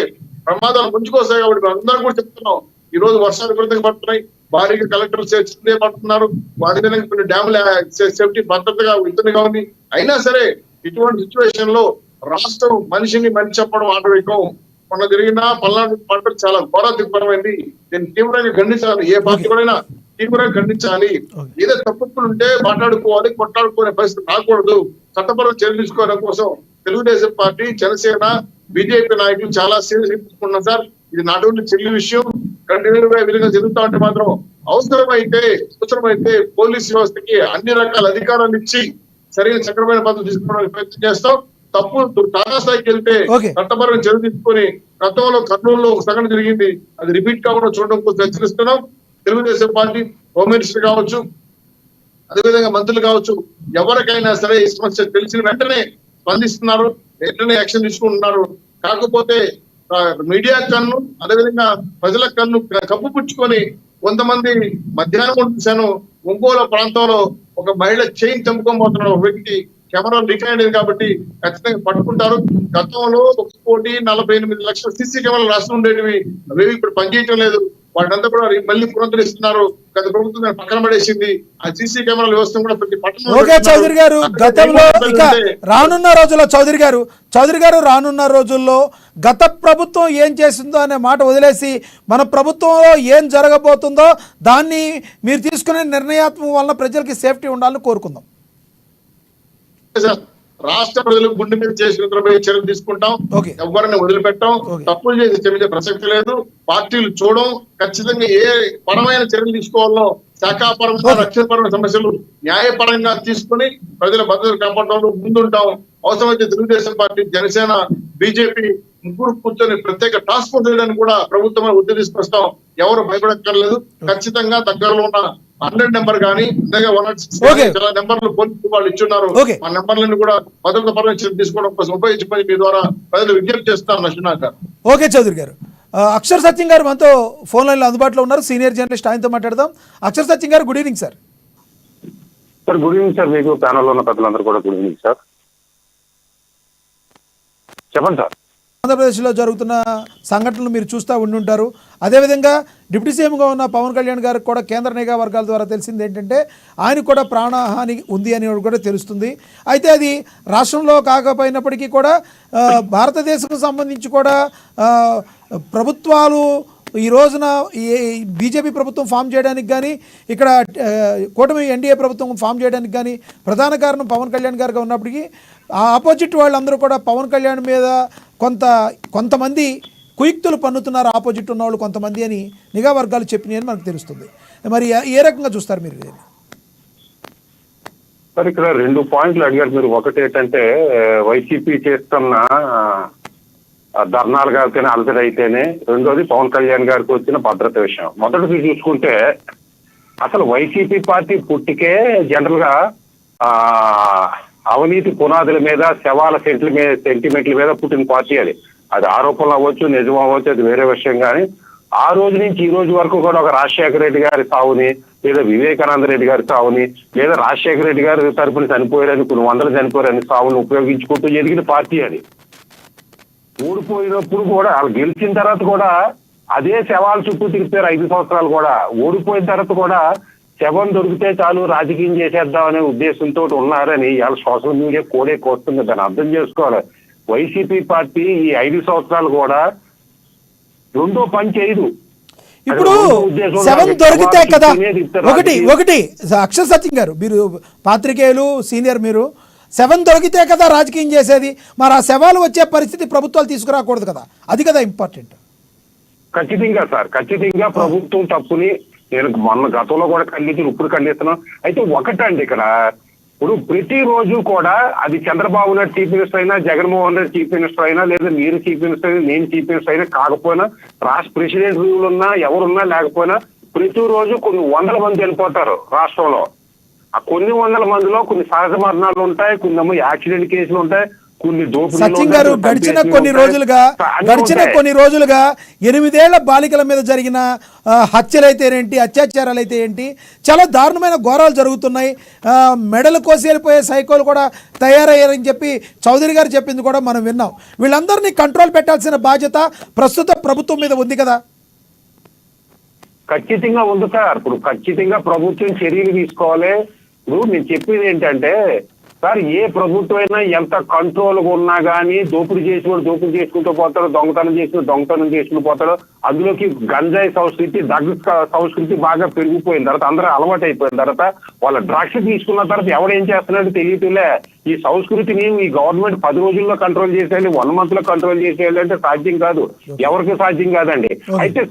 ప్రమాదాలు ముంచుకొస్తాయి. కాబట్టి అందరూ కూడా చెప్తున్నాం. ఈ రోజు వర్షాలు విపరీతంగా పడుతున్నాయి. భారీగా కలెక్టర్లు చర్చలే పడుతున్నారు. వాటి మీద కొన్ని డ్యాముల సేఫ్టీ భద్రతగా ఇబ్బందిగా ఉంది. అయినా సరే ఇటువంటి సిచ్యువేషన్ లో రాష్ట్రం మనిషిని మంచి చెప్పడం ఆటవికం. మొన్న జరిగిన పల్నాడు పంట చాలా ఘోర దిగ్భరమైంది. దీన్ని తీవ్రంగా ఖండించాలి. ఏ పార్టీ కూడా తీవ్రంగా ఖండించాలి. ఏదో తప్పులు ఉంటే మాట్లాడుకోవాలి, కొట్లాడుకునే పరిస్థితి రాకూడదు. చట్టపరమైన చర్యలు తీసుకోవడం కోసం తెలుగుదేశం పార్టీ, జనసేన, బీజేపీ నాయకులు చాలా సీరియస్ తీసుకున్నాం సార్. ఇది నాట్ ఓన్లీ చెల్లి విషయం. కంటిన్యూగా విధంగా జరుగుతా ఉంటే మాత్రం అవసరమైతే పోలీస్ వ్యవస్థకి అన్ని రకాల అధికారాలు ఇచ్చి సరైన సక్రమైన పద్ధతి తీసుకోవడానికి ప్రయత్నం చేస్తాం. తప్పు టాటా స్థాయికి వెళ్తే చట్టపరమైన చర్య తీసుకొని గతంలో కర్నూలులో ఒక సంఘటన జరిగింది. అది రిపీట్ కాకుండా చూడడం కోసం హెచ్చరిస్తున్నాం. తెలుగుదేశం పార్టీ హోమ్ మినిస్టర్ కావచ్చు, అదేవిధంగా మంత్రులు కావచ్చు, ఎవరికైనా సరే ఈ సమస్య తెలిసిన వెంటనే స్పందిస్తున్నారు, వెంటనే యాక్షన్ తీసుకుంటున్నారు. కాకపోతే మీడియా కన్ను, అదేవిధంగా ప్రజల కన్ను కప్పుపుచ్చుకొని కొంతమంది మధ్యాహ్నం చూశాను, ఒంగోలు ప్రాంతంలో ఒక మహిళ చైన్ చంపుకోబోతున్న ఒక వ్యక్తి కెమెరా రికార్డ్ అయింది కాబట్టి ఖచ్చితంగా పట్టుకుంటారు. గతంలో 1,48,00,000 సీసీ కెమెరాలు రాష్ట్రం ఉండేటివి అవేవి ఇప్పుడు పనిచేయటం లేదు. వాటినంతా కూడా మళ్ళీ పునరుద్ధరిస్తున్నారు. గత ప్రభుత్వం పక్కన పడేసింది. ఆ సీసీ కెమెరాల వ్యవస్థ కూడా ప్రతి పట్టణంలో. ఓకే చౌదరి గారు, గతంలో ఇక రానున్న రోజుల్లో చౌదరి గారు రానున్న రోజుల్లో గత ప్రభుత్వం ఏం చేసిందో అనే మాట వదిలేసి మన ప్రభుత్వంలో ఏం జరగబోతుందో దాన్ని మీరు తీసుకునే నిర్ణయాత్మకం వల్ల ప్రజలకి సేఫ్టీ ఉండాలని కోరుకుందాం. రాష్ట్ర ప్రజలు గుండె మీద చేసుకున్న చర్యలు తీసుకుంటాం. ఎవరిని వదిలిపెట్టాం. తప్పులు చేసి క్షమించే ప్రసక్తి లేదు. పార్టీలు చూడడం, ఖచ్చితంగా ఏ పరమైన చర్యలు తీసుకోవాలో శాఖాపరమైన, రక్షణపరమైన సమస్యలు న్యాయపరంగా తీసుకుని ప్రజల భద్రత కాపాడడంలో ముందుంటాం. అవసరమైతే తెలుగుదేశం పార్టీ, జనసేన, బీజేపీ ముగ్గురు కూర్చొని ప్రత్యేక టాస్క్ ఫోర్స్ చేయడానికి కూడా ప్రభుత్వం ఒత్తిడి తీసుకొస్తాం. ఎవరు భయపడక్కర్లేదు. ఖచ్చితంగా దగ్గరలో ఉన్న 100 నెంబర్ కానీ, 106 నెంబర్లు పోలీసు వాళ్ళు ఇచ్చున్నారు. ఆ నెంబర్లను కూడా భద్రత పరమైన తీసుకోవడం కోసం ఉపయోగించుకొని మీ ద్వారా ప్రజలు విజ్ఞప్తి చేస్తాను. నరసింహ గారు. ఓకే చౌదరి గారు. అక్షర్ సత్యం గారు మనతో ఫోన్ లైన్ లో అందుబాటులో ఉన్నారు. సీనియర్ జర్నలిస్ట్, ఆయనతో మాట్లాడదాం. అక్షర్ సత్యం గారు, good evening sir. Sir good evening sir. మీకు ప్యానల్లో ఉన్న పెద్దలందరూ కూడా గుడ్ ఈవినింగ్ సార్. చెప్పండి సార్. ఆంధ్రప్రదేశ్లో జరుగుతున్న సంఘటనలు మీరు చూస్తూ ఉండుంటారు. అదేవిధంగా డిప్యూటీ సీఎంగా ఉన్న పవన్ కళ్యాణ్ గారికి కూడా కేంద్ర నిఘా వర్గాల ద్వారా తెలిసింది ఏంటంటే ఆయనకు కూడా ప్రాణహాని ఉంది అని కూడా తెలుస్తుంది. అయితే అది రాష్ట్రంలో కాకపోయినప్పటికీ కూడా భారతదేశం సంబంధించి కూడా ప్రభుత్వాలు ఈ రోజున బీజేపీ ప్రభుత్వం ఫామ్ చేయడానికి కానీ, ఇక్కడ కూటమి ఎన్డీఏ ప్రభుత్వం ఫామ్ చేయడానికి కానీ ప్రధాన కారణం పవన్ కళ్యాణ్ గారుగా ఉన్నప్పటికీ ఆ ఆపోజిట్ వాళ్ళందరూ కూడా పవన్ కళ్యాణ్ మీద కొంతమంది కుయుక్తులు పన్నుతున్నారు, ఆపోజిట్ ఉన్న వాళ్ళు కొంతమంది అని నిఘా వర్గాలు చెప్పినాయని మనకు తెలుస్తుంది. మరి ఏ రకంగా చూస్తారు మీరు? సార్ ఇక్కడ 2 పాయింట్లు అడిగారు మీరు. ఒకటి ఏంటంటే వైసీపీ చేస్తున్న ధర్నాలు గారికైనా అలసట అయితేనే, రెండోది పవన్ కళ్యాణ్ గారికి వచ్చిన భద్రత విషయం. మొదటిది చూసుకుంటే అసలు వైసీపీ పార్టీ పుట్టికే జనరల్ గా అవినీతి పునాదుల మీద, శవాల సెంటిమెంట్ల మీద పుట్టిన పార్టీ అది. అది ఆరోపణలు అవ్వచ్చు, నిజం అవ్వచ్చు, అది వేరే విషయం. కానీ ఆ రోజు నుంచి ఈ రోజు వరకు కూడా ఒక రాజశేఖర రెడ్డి గారి సావుని, లేదా వివేకానంద రెడ్డి గారి సావుని, లేదా రాజశేఖర రెడ్డి గారి తరపున చనిపోయారని, కొన్ని వందలు చనిపోయారని సావుని ఉపయోగించుకుంటూ ఎదిగిన పార్టీ అది. ఓడిపోయినప్పుడు కూడా వాళ్ళు గెలిచిన తర్వాత కూడా అదే శవాల చుట్టూ తిరిపారు 5 సంవత్సరాలు కూడా. ఓడిపోయిన తర్వాత కూడా శవం దొరికితే చాలు రాజకీయం చేసేద్దాం అనే ఉద్దేశంతో ఉన్నారని ఇవాళ సోషల్ మీడియా కోడే కోస్తుంది. దాన్ని అర్థం చేసుకోవాలి. వైసీపీ పార్టీ ఈ 5 సంవత్సరాలు కూడా రెండో పని చేయదు. ఇప్పుడు శవం దొరికితే కదా ఒకటి అక్షర సత్యం గారు, మీరు పాత్రికేయులు సీనియర్, మీరు శవం దొరికితే కదా రాజకీయం చేసేది. మరి ఆ శవాలు వచ్చే పరిస్థితి ప్రభుత్వాలు తీసుకురాకూడదు కదా, అది కదా ఇంపార్టెంట్. ఖచ్చితంగా సార్, ఖచ్చితంగా ప్రభుత్వం తప్పుని నేను మొన్న గతంలో కూడా ఖండించాను, ఇప్పుడు ఖండిస్తున్నాను. అయితే ఒకటండి ఇక్కడ, ఇప్పుడు ప్రతిరోజు కూడా అది చంద్రబాబు నాయుడు చీఫ్ మినిస్టర్ అయినా, జగన్మోహన్ రెడ్డి చీఫ్ మినిస్టర్ అయినా, లేదా మీరు చీఫ్ మినిస్టర్ అయినా, నేను చీఫ్ మినిస్టర్ అయినా కాకపోయినా, రాష్ట్ర ప్రెసిడెంట్ ఉన్నా ఎవరున్నా లేకపోయినా ప్రతిరోజు కొన్ని వందల మంది చనిపోతారు రాష్ట్రంలో. ఆ కొన్ని వందల మందిలో కొన్ని సహజ మరణాలు ఉంటాయి, కొన్ని యాక్సిడెంట్ కేసులు ఉంటాయి, కొన్ని సచిన్ గారు గడిచిన కొన్ని రోజులుగా 8 ఏళ్ల బాలికల మీద జరిగిన హత్యలైతేనేంటి, అత్యాచారాలు అయితే ఏంటి, చాలా దారుణమైన ఘోరాలు జరుగుతున్నాయి. మెడలు కోసి వెళ్ళిపోయే సైకోలు కూడా తయారయ్యారని చెప్పి చౌదరి గారు చెప్పింది కూడా మనం విన్నాం. వీళ్ళందరినీ కంట్రోల్ పెట్టాల్సిన బాధ్యత ప్రస్తుత ప్రభుత్వం మీద ఉంది కదా. ఖచ్చితంగా ఉంది సార్. ఇప్పుడు ఖచ్చితంగా ప్రభుత్వం చర్యలు తీసుకోవాలి. ఇప్పుడు నేను చెప్పేది ఏంటంటే సార్, ఏ ప్రభుత్వం అయినా ఎంత కంట్రోల్ ఉన్నా కానీ దోపిడీ చేసుకుంటూ పోతాడు, దొంగతనం చేసుకుంటూ పోతాడు. అందులోకి గంజాయి సంస్కృతి, డ్రగ్స్ సంస్కృతి బాగా పెరిగిపోయిన తర్వాత, అందరూ అలవాటు అయిపోయిన తర్వాత, వాళ్ళ డ్రగ్స్ తీసుకున్న తర్వాత ఎవడేం చేస్తున్నాడో తెలియట్లే. ఈ సంస్కృతిని ఈ గవర్నమెంట్ 10 రోజుల్లో కంట్రోల్ చేసేయాలి, 1 month లో కంట్రోల్ చేసేయాలి అంటే సాధ్యం కాదు, ఎవరికి సాధ్యం కాదండి. అయితే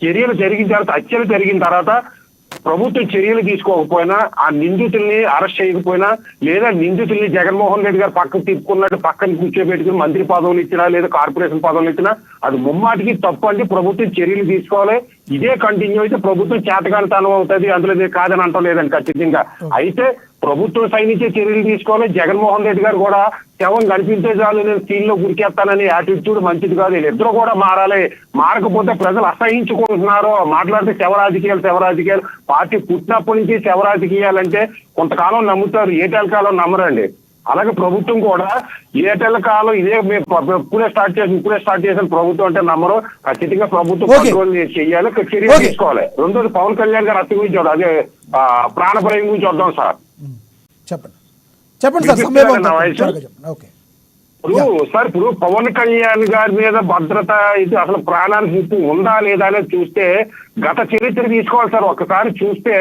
చర్యలు జరిగిన తర్వాత, హత్యలు జరిగిన తర్వాత ప్రభుత్వం చర్యలు తీసుకోకపోయినా, ఆ నిందితుల్ని అరెస్ట్ చేయకపోయినా, లేదా నిందితుల్ని జగన్మోహన్ రెడ్డి గారు పక్కకు తిప్పుకున్నట్టు పక్కన కూర్చోబెట్టుకుని మంత్రి పదవులు ఇచ్చినా, లేదా కార్పొరేషన్ పదవులు ఇచ్చినా అది ముమ్మాటికి తప్పు అండి. ప్రభుత్వం చర్యలు తీసుకోవాలి. ఇదే కంటిన్యూ అయితే ప్రభుత్వం చేతకానితనం అవుతుంది, అందులో కాదని అంటం లేదండి ఖచ్చితంగా. అయితే ప్రభుత్వం సైనించే చర్యలు తీసుకోవాలి. జగన్మోహన్ రెడ్డి గారు కూడా శవం కనిపించే చాలు నేను సీన్లో గురికేస్తానని యాటిట్యూడ్ మంచిది కాదు. వీళ్ళిద్దరూ కూడా మారాలి. మారకపోతే ప్రజలు అసహించుకుంటున్నారు. మాట్లాడితే శవ రాజకీయాలు పార్టీ పుట్టినప్పటి నుంచి శవ రాజకీయాలంటే కొంతకాలం నమ్ముతారు, ఏటేళ్ల కాలం నమ్మరండి. అలాగే ప్రభుత్వం కూడా ఏటేళ్ల కాలం ఇదే ఇప్పుడే స్టార్ట్ చేసిన ప్రభుత్వం అంటే నమ్మరు. ఖచ్చితంగా ప్రభుత్వం కంట్రోల్ చేయాలి, చర్యలు తీసుకోవాలి. రెండోది పవన్ కళ్యాణ్ గారు హత్య గురించి చూడాలి, అదే ప్రాణభయం గురించి చూద్దాం సార్. చెప్పండి సార్. ఇప్పుడు పవన్ కళ్యాణ్ గారి మీద భద్రత ఇది అసలు ప్రాణానికి ఉందా లేదా అనేది చూస్తే గత చరిత్ర తీసుకోవాలి సార్. ఒక్కసారి చూస్తే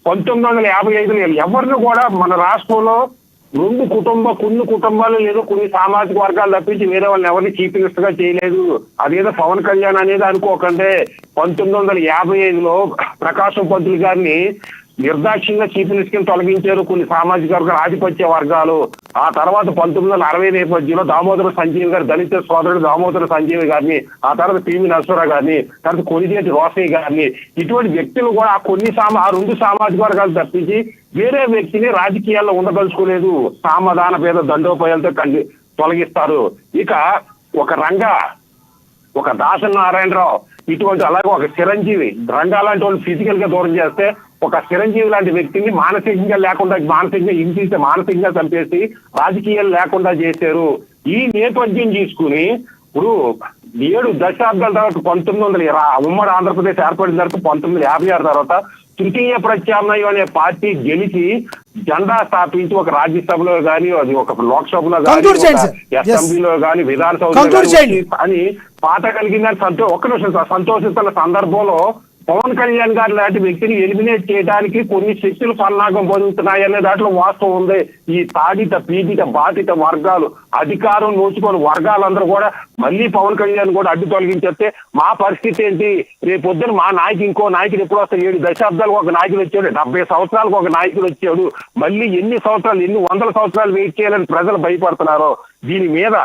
1955 ఎవరిని కూడా మన రాష్ట్రంలో కొన్ని కుటుంబాలు లేదు, కొన్ని సామాజిక వర్గాలు తప్పించి వేరే వాళ్ళని ఎవరిని చీఫ్ మినిస్టర్ గా చేయలేదు. అదేదో పవన్ కళ్యాణ్ అనేది అనుకోకండి. 1955లో ప్రకాశం పంతులు గారిని నిర్దాక్షిణ్యంగా చీఫ్ మినిస్టర్ తొలగించారు కొన్ని సామాజిక వర్గాలు, ఆధిపత్య వర్గాలు. ఆ తర్వాత 1960 నేపథ్యంలో దామోదర సంజీవి గారు, దళిత సోదరుడు దామోదర సంజీవి గారిని, ఆ తర్వాత పివి నరసరావు గారిని, తర్వాత కొనిజేటి రోసయ్య గారిని, ఇటువంటి వ్యక్తులు కూడా ఆ 2 సామాజిక వర్గాలు తప్పించి వేరే వ్యక్తిని రాజకీయాల్లో ఉండదలుచుకోలేదు. సామధాన భేద దండోపాయాలతో తొలగిస్తారు. ఇక ఒక దాసరి నారాయణరావు ఇటువంటి, అలాగే ఒక చిరంజీవి, రంగా లాంటి వాళ్ళు ఫిజికల్ గా దూరం చేస్తే ఒక చిరంజీవి లాంటి వ్యక్తిని మానసికంగా చంపేసి రాజకీయాలు లేకుండా చేశారు. ఈ నేపథ్యం తీసుకుని ఇప్పుడు 7 దశాబ్దాల తర్వాత 1900 ఉమ్మడి ఆంధ్రప్రదేశ్ ఏర్పడిన తర్వాత 1956 తర్వాత తృతీయ ప్రత్యామ్నాయం అనే పార్టీ గెలిచి జెండా స్థాపించి ఒక రాజ్యసభలో గాని, అది ఒక లోక్సభలో గాని, అసెంబ్లీలో గాని, విధానసభలో అని పాత కలిగిందని సంతోషిస్తున్న సందర్భంలో పవన్ కళ్యాణ్ గారు లాంటి వ్యక్తిని ఎలిమినేట్ చేయడానికి కొన్ని శక్తులు పన్నాగం పొందుతున్నాయనే దాంట్లో వాస్తవం ఉంది. ఈ తాడిత పీడిత బాధిత వర్గాలు, అధికారం నోచుకొని వర్గాలందరూ కూడా మళ్ళీ పవన్ కళ్యాణ్ కూడా అడ్డు తొలగించేస్తే మా పరిస్థితి ఏంటి? రేపొద్దున మా నాయకుడు, ఇంకో నాయకుడు ఎప్పుడు వస్తాడు? 7 దశాబ్దాలకు ఒక నాయకుడు వచ్చాడు, 70 సంవత్సరాలకు ఒక నాయకుడు వచ్చాడు. మళ్ళీ ఎన్ని వందల సంవత్సరాలు వెయిట్ చేయాలని ప్రజలు భయపడుతున్నారో దీని మీద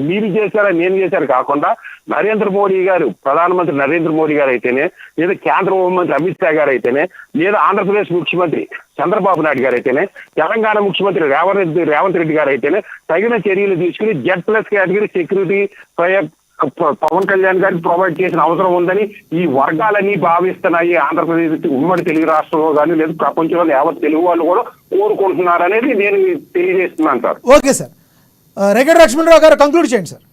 మీరు చేశారా నేను చేశారు కాకుండా నరేంద్ర మోడీ గారు, ప్రధానమంత్రి నరేంద్ర మోడీ గారు అయితేనే, లేదా కేంద్ర హోంమంత్రి అమిత్ షా గారు అయితేనే, లేదా ఆంధ్రప్రదేశ్ ముఖ్యమంత్రి చంద్రబాబు నాయుడు గారు అయితేనే, తెలంగాణ ముఖ్యమంత్రి రేవంత్ రెడ్డి గారు అయితేనే తగిన చర్యలు తీసుకుని Z+ category security Pavan Kalyan గారికి ప్రొవైడ్ చేసిన అవసరం ఉందని ఈ వర్గాలన్నీ భావిస్తున్నాయి. ఆంధ్రప్రదేశ్ ఉమ్మడి తెలుగు రాష్ట్రంలో కానీ లేదా ప్రపంచంలో యావత్ తెలుగు వాళ్ళు కూడా కోరుకుంటున్నారు అనేది నేను తెలియజేస్తున్నాను సార్. ఓకే సార్, రెగడ్ లక్ష్మణరావు గారు కంక్లూడ్ చేయండి సార్.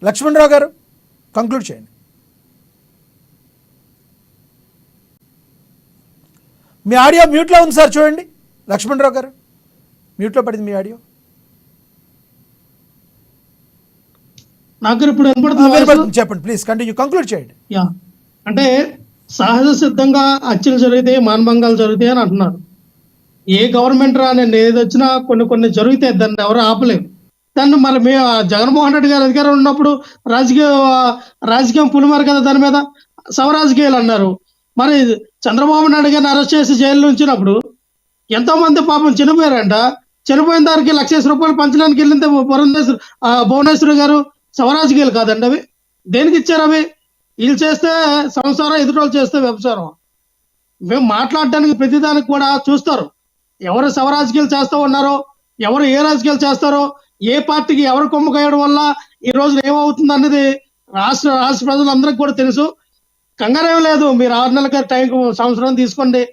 లక్ష్మణరావు గారు కంక్లూడ్ చేయండి. మీ ఆడియో మ్యూట్లో ఉంది సార్, చూడండి. లక్ష్మణరావు గారు మ్యూట్లో పడింది మీ ఆడియో. నాకు ఇప్పుడు వినపడుతుంది. చెప్పండి ప్లీజ్, కంటిన్యూ, కంక్లూడ్ చేయండి. యా, అంటే సహజ సిద్ధంగా హత్యలు జరిగితే మానభంగాలు జరుగుతాయి అని అంటున్నారు. ఏ గవర్నమెంట్ రాని ఏది వచ్చినా కొన్ని జరుగుతాయి, దాన్ని ఎవరు ఆపలేరు. దాన్ని మరి మేము జగన్మోహన్ రెడ్డి గారు అధికారం ఉన్నప్పుడు రాజకీయం పులిమారు కదా, దాని మీద సవరాజకీయాలు అన్నారు. మరి చంద్రబాబు నాయుడు గారిని అరెస్ట్ చేసి జైల్లో ఉంచినప్పుడు ఎంతో మంది పాపం చనిపోయారంట. చనిపోయిన దానికి ₹1,00,000 పంచడానికి వెళ్ళింది భువనేశ్వరి గారు. సవరాజకీయాలు కాదండి అవి. దేనికి ఇచ్చారు అవి? వీళ్ళు చేస్తే సంసారం, ఎదుటోళ్ళు చేస్తే వ్యభిచారం. మేము మాట్లాడడానికి ప్రతిదానికి కూడా చూస్తారు. ఎవరు సవరాజకీయాలు చేస్తూ ఉన్నారో, ఎవరు ఏ రాజకీయాలు చేస్తారో, ఏ పార్టీకి ఎవరు కొమ్ము కాయడం వల్ల ఈ రోజు ఏమవుతుంది అన్నది రాష్ట్ర ప్రజలందరికీ కూడా తెలుసు. కంగారేం లేదు, మీరు 6 నెలల టైం సంవత్సరం తీసుకోండి.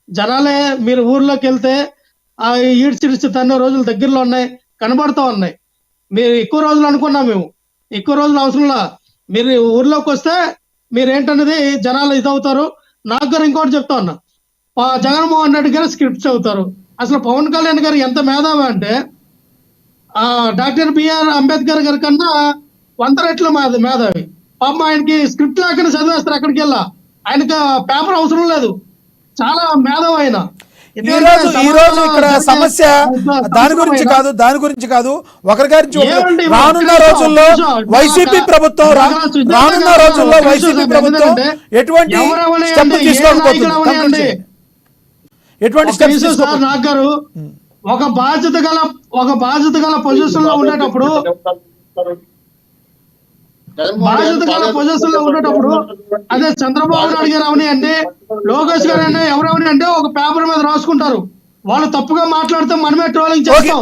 జనాలే మీరు ఊర్లోకి వెళ్తే ఆ ఈడ్చిడిచి తన్నే రోజులు దగ్గరలో ఉన్నాయి, కనబడుతూ ఉన్నాయి. మీరు ఎక్కువ రోజులు అనుకున్నాం, మేము ఎక్కువ రోజులు అవసరంలా. మీరు ఊర్లోకి వస్తే మీరేంటనేది జనాలు ఇదవుతారు. నాకు గారు ఇంకోటి చెప్తా ఉన్నా, జగన్మోహన్ రెడ్డి గారు స్క్రిప్ట్స్ అవుతారు. అసలు పవన్ కళ్యాణ్ గారు ఎంత మేధావి అంటే డాక్టర్ బిఆర్ అంబేద్కర్ గారి కన్నా 100 రెట్ల మేధావి. పాప ఆయనకి స్క్రిప్ట్ లేకుండా చదివేస్తారు అక్కడికి వెళ్ళా. ఆయనకి పేపర్ అవసరం లేదు, చాలా మేధావి ఆయన. ఈ రోజు ఇక్కడ సమస్య దాని గురించి కాదు ఒకరి గారి రానున్న రోజుల్లో వైసీపీ ప్రభుత్వం ఎటువంటి స్టెప్ తీసుకోకపోతుంది, ఎటువంటి స్టెప్స్ నాకు గారు ఒక బాధ్యత గల పొజిషన్ లో ఉండేటప్పుడు అదే చంద్రబాబు నాయుడు గారు అవని అంటే, లోకేష్ గారు అంటే, ఎవరెవరి అంటే ఒక పేపర్ మీద రాసుకుంటారు. వాళ్ళు తప్పుగా మాట్లాడితే మనమే ట్రోలింగ్ చేస్తాం.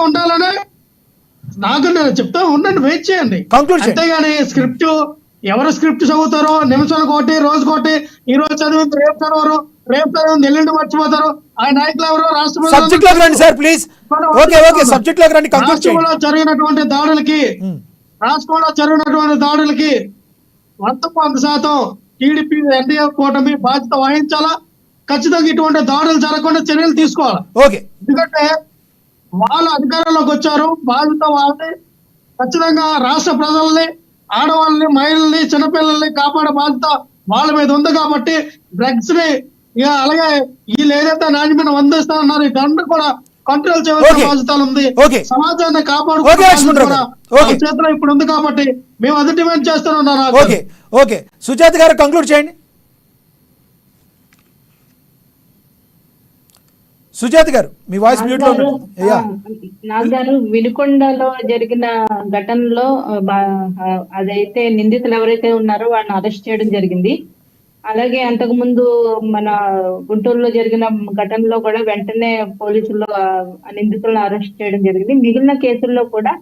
ఉండాలని నాకు నేను చెప్తా ఉండండి, వెయిట్ చేయండి. అంతేగాని స్క్రిప్ట్ ఎవరు స్క్రిప్ట్ చదువుతారో నిమిషానికి ఒకటి, రోజుకోటి, ఈ రోజు చదివింది రేపు చదవరు, రేపు చదివింది ఎల్లుండి మర్చిపోతారు. ఆ నాయకులు ఎవరో రాష్ట్రంలో జరిగినటువంటి దాడులకి 100% టీడీపీ ఎన్డీఏ కూటమి బాధ్యత వహించాలా. ఖచ్చితంగా ఇటువంటి దాడులు జరగకుండా చర్యలు తీసుకోవాలి. ఎందుకంటే వాళ్ళు అధికారంలోకి వచ్చారు, బాధ్యత వాళ్ళని. ఖచ్చితంగా రాష్ట్ర ప్రజల్ని, ఆడవాళ్ళని, మహిళల్ని, చిన్నపిల్లల్ని కాపాడే బాధ్యత వాళ్ళ మీద ఉంది. కాబట్టి డ్రగ్స్ ని అలాగే వీళ్ళు ఏదైతే నాణ్యమైన అందిస్తా ఉన్నారు ఇదంతా కూడా కంట్రోల్ చేయవలసిన బాధ్యత ఉంది. సమాజాన్ని కాపాడుకోవడం చేతిలో ఇప్పుడు ఉంది. కాబట్టి మేము అది డిమాండ్ చేస్తున్నాం. ఓకే సుజాత గారు కంక్లూడ్ చేయండి. సుజాత గారు మీ వాయిస్ మ్యూట్ లో ఉంది. నాగ్ గారు, వినుకొండలో జరిగిన ఘటనలో అదైతే నిందితులు ఎవరైతే ఉన్నారో వాళ్ళని అరెస్ట్ చేయడం జరిగింది. అలాగే అంతకుముందు మన గుంటూరులో జరిగిన ఘటనలో కూడా వెంటనే పోలీసులు నిందితులను అరెస్ట్ చేయడం జరిగింది. మిగిలిన కేసుల్లో కూడా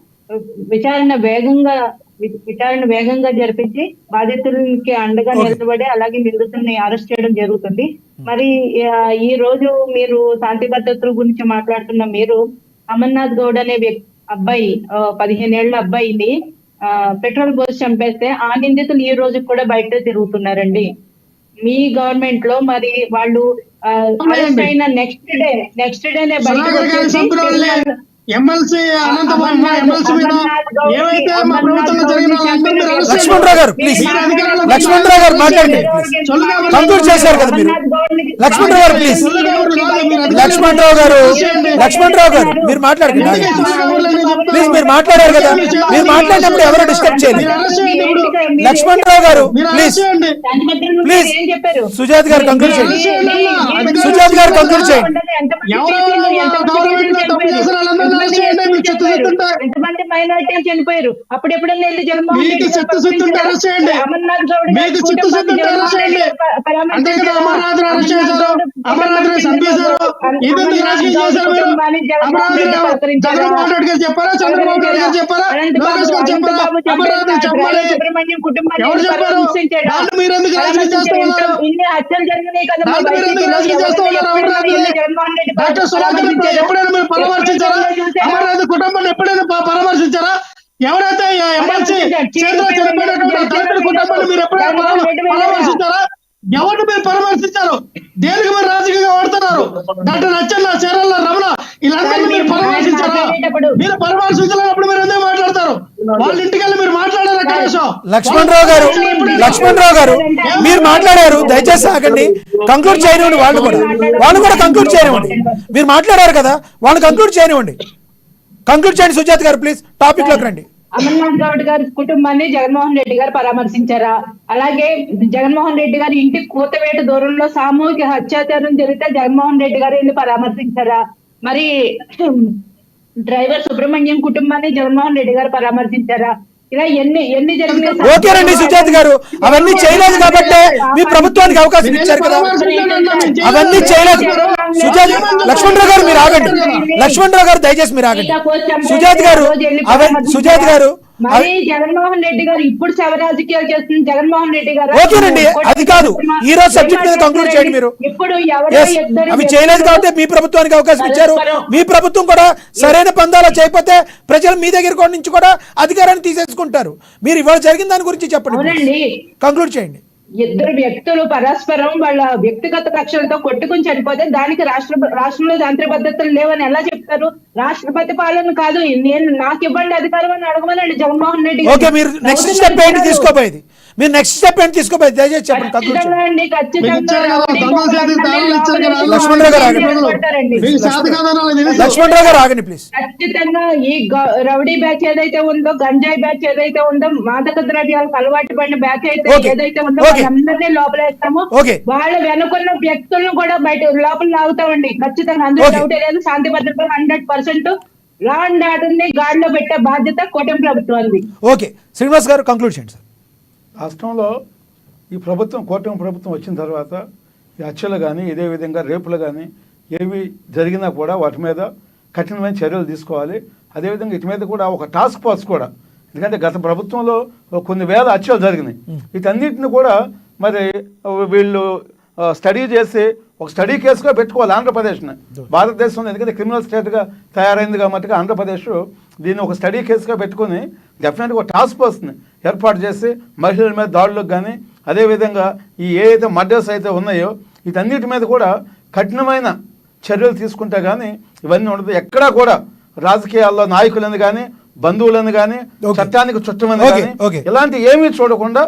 విచారణ వేగంగా జరిపించి బాధితులకి అండగా నిలబడి అలాగే నిందితుల్ని అరెస్ట్ చేయడం జరుగుతుంది. మరి ఈ రోజు మీరు శాంతి భద్రతల గురించి మాట్లాడుతున్న మీరు అమర్నాథ్ గౌడ్ అనే అబ్బాయి 15 ఏళ్ల అబ్బాయిని పెట్రోల్ పోసి చంపేస్తే ఆ నిందితులు ఈ రోజు కూడా బయట తిరుగుతున్నారండి. మీ గవర్నమెంట్ లో మరి వాళ్ళు అరెస్ట్ అయిన నెక్స్ట్ డేనే బయటకు వచ్చేసి ఎమ్మెల్సీ అనంతబాబు ఎమ్మెల్సీ మీద ఏవైతే మా ప్రభుత్వంలో జరిగిన లక్ష్మణరావు గారు ప్లీజ్, లక్ష్మణరావు గారు మాట్లాడండి. కంక్లూడ్ చేశారు కదా మీరు. లక్ష్మణరావు గారు ప్లీజ్, లక్ష్మణరావు గారు మీరు మాట్లాడండి ప్లీజ్. మీరు మాట్లాడారు కదా, మీరు మాట్లాడినప్పుడు ఎవరు డిస్టర్బ్ చేయండి. లక్ష్మణరావు గారు మీరు ప్లీజ్ అరెస్ట్ చేయండి. ప్లీజ్ ఏం చెప్పారు? సుజాత్ గారు కంక్లూడ్ చేయండి. సుజాత్ గారు కంక్లూడ్ చేయండి. ఎంతమంది మైనార్టీలు చనిపోయారు? అప్పుడెప్పుడన్నా వెళ్ళి జగన్మోహన్ మీకు రెడ్డి గారు చిత్తశుద్ధి ఉంటే అరెస్ట్ చేయండి. అమర్నాథ్ గౌడ్ గారి మీకు కుటుంబాన్ని చిత్తశుద్ధి ఉంటే అరెస్ట్ చేయండి. అంతే కదా, అమర్నాథ్ అరెస్ట్ చేశారు, అమర్నాథ్ చంపేశారు. ఇదెందుకు రాజకీయం చేశారు మీరు? అమర్నాథ్ చంద్రబాబు నాయుడు గారు చెప్పారా, చంద్రబాబు నాయుడు గారు చెప్పారా, లోకేష్ గారు చెప్పారా? అమర్నాథ్ చెప్పాలి. ఎవరు చెప్పారు? దాన్ని మీరు ఎందుకు రాజకీయం చేస్తూ ఉన్నారు? దాన్ని మీరు ఎందుకు రాజకీయం చేస్తూ ఉన్నారు? అమర్నాథ్ డాక్టర్ సుధాకర్ ఎప్పుడైనా మీరు పరామర్శించారా? అమర్నాథ్ కుటుంబాన్ని ఎప్పుడైనా పరామర్శించారా? ఎవరైతే ఎమ్మెల్సీ చేతిలో చనిపోయినటువంటి దళితుల కుటుంబాన్ని మీరు ఎప్పుడైనా పరామర్శించారా? ఎవరిని మీరు పరామర్శించారు? దేనికి మీరు రాజకీయంగా వాడుతున్నారు? డాక్టర్ అచ్చన్న, చీరల్ల రమణ ఇలాంటి మీరు పరామర్శించారా? మీరు పరామర్శించినప్పుడు మీరు ఎందుకు మాట్లాడతారు? వాళ్ళ ఇంటికి వెళ్ళి మీరు మాట్లాడారా కనీసం? లక్ష్మణరావు గారు మీరు మాట్లాడారు, దయచేసి ఆగండి. కంక్లూడ్ చేయనివ్వండి. వాళ్ళు కూడా కంక్లూడ్ చేయనివ్వండి. మీరు మాట్లాడారు కదా, వాళ్ళు కంక్లూడ్ చేయనివ్వండి. కంక్లూడ్ చేయండి సుజాత్ గారు, ప్లీజ్ టాపిక్ లోకి రండి. అమర్నాథ్ గౌడ్ గారి కుటుంబాన్ని జగన్మోహన్ రెడ్డి గారు పరామర్శించారా? అలాగే జగన్మోహన్ రెడ్డి గారి ఇంటి కూతవేట దూరంలో సామూహిక అత్యాచారం జరిగితే జగన్మోహన్ రెడ్డి గారు వెళ్ళి పరామర్శించారా? మరి డ్రైవర్ సుబ్రహ్మణ్యం కుటుంబాన్ని జగన్మోహన్ రెడ్డి గారు పరామర్శించారా? ఇలా ఎన్ని జరిగినాయి? ఓకేనండి సుజాత్ గారు, అవన్నీ చేయలేదు కాబట్టి మీ ప్రభుత్వానికి అవకాశం ఇచ్చారు కదా, అవన్నీ చేయలేదు. సుజాత్ లక్ష్మణరావు గారు మీరు ఆగండి. లక్ష్మణరావు గారు దయచేసి మీరు ఆగండి. సుజాత్ గారు మరి జగన్మోహన్ రెడ్డి గారు ఇప్పుడు శవ రాజకీయాలు చేస్తున్న జగన్మోహన్ రెడ్డి గారు ఓకేనండి, అది కాదు ఈ రోజు సబ్జెక్ట్ మీద కంక్లూడ్ చేయండి మీరు. ఇప్పుడు అవి చేయలేదు కాబట్టి మీ ప్రభుత్వానికి అవకాశం ఇచ్చారు. మీ ప్రభుత్వం కూడా సరైన పందాలు చేయకపోతే ప్రజలు మీ దగ్గర నుంచి కూడా అధికారాన్ని తీసేసుకుంటారు. మీరు ఇవాళ జరిగిన దాని గురించి చెప్పండి, కంక్లూడ్ చేయండి. ఇద్దరు వ్యక్తులు పరస్పరం వాళ్ళ వ్యక్తిగత కక్షలతో కొట్టుకుని చనిపోతే దానికి రాష్ట్రంలో శాంతి భద్రతలు లేవని ఎలా చెప్తారు? రాష్ట్రపతి పాలన కాదు, నాకు ఇవ్వండి అధికారం అని అడగమనండి జగన్మోహన్ రెడ్డి. ఓకే, మీరు నెక్స్ట్ స్టెప్ ఏంటి తీసుకోబోయేది? దయచేసి చెప్పండి. లక్ష్మణరావు గారు ఆగండి ప్లీజ్. ఖచ్చితంగా ఈ రౌడీ బ్యాచ్ ఏదైతే ఉందో, గంజాయి బ్యాచ్ ఏదైతే ఉందో, మాదక ద్రవ్యాలకు అలవాటు పడిన బ్యాచ్ అయితే ఏదైతే ఉందో అందరినీ లోపలేస్తాము. వాళ్ళ వెనుకున్న వ్యక్తులను కూడా బయట లోపల లాగుతామండి ఖచ్చితంగా. అందులో డౌట్ లేదు. శాంతి భద్రతలు 100% లా అండ్ ఆర్డర్ ని గాడిలో పెట్టే బాధ్యత కూటమి ప్రభుత్వానికి. ఓకే, శ్రీనివాస్ గారు కంక్లూడ్ చేయండి సార్. రాష్ట్రంలో ఈ ప్రభుత్వం, కూటమి ప్రభుత్వం వచ్చిన తర్వాత ఈ హత్యలు కానీ, ఇదే విధంగా రేపులు కానీ ఏవి జరిగినా కూడా వాటి మీద కఠినమైన చర్యలు తీసుకోవాలి. అదేవిధంగా ఇటు మీద కూడా ఒక టాస్క్ ఫోర్స్ కూడా, ఎందుకంటే గత ప్రభుత్వంలో కొన్ని వేల హత్యలు జరిగినాయి. వీటన్నిటిని కూడా మరి వీళ్ళు స్టడీ చేసి ఒక స్టడీ కేసుగా పెట్టుకోవాలి ఆంధ్రప్రదేశ్ని. భారతదేశంలో ఎందుకంటే క్రిమినల్ స్టేట్గా తయారైంది కాబట్టి ఆంధ్రప్రదేశ్ దీన్ని ఒక స్టడీ కేసుగా పెట్టుకుని డెఫినెట్గా ఒక టాస్క్ ఫోర్స్ని ఏర్పాటు చేసి మహిళల మీద దాడులకు కానీ, అదేవిధంగా ఈ ఏదైతే మర్డర్స్ అయితే ఉన్నాయో వీటన్నిటి మీద కూడా కఠినమైన చర్యలు తీసుకుంటే కానీ ఇవన్నీ ఉండదు. ఎక్కడా కూడా రాజకీయాల్లో నాయకులను కానీ, బంధువులను కానీ, చట్టానికి చుట్టమని కానీ ఇలాంటి ఏమీ చూడకుండా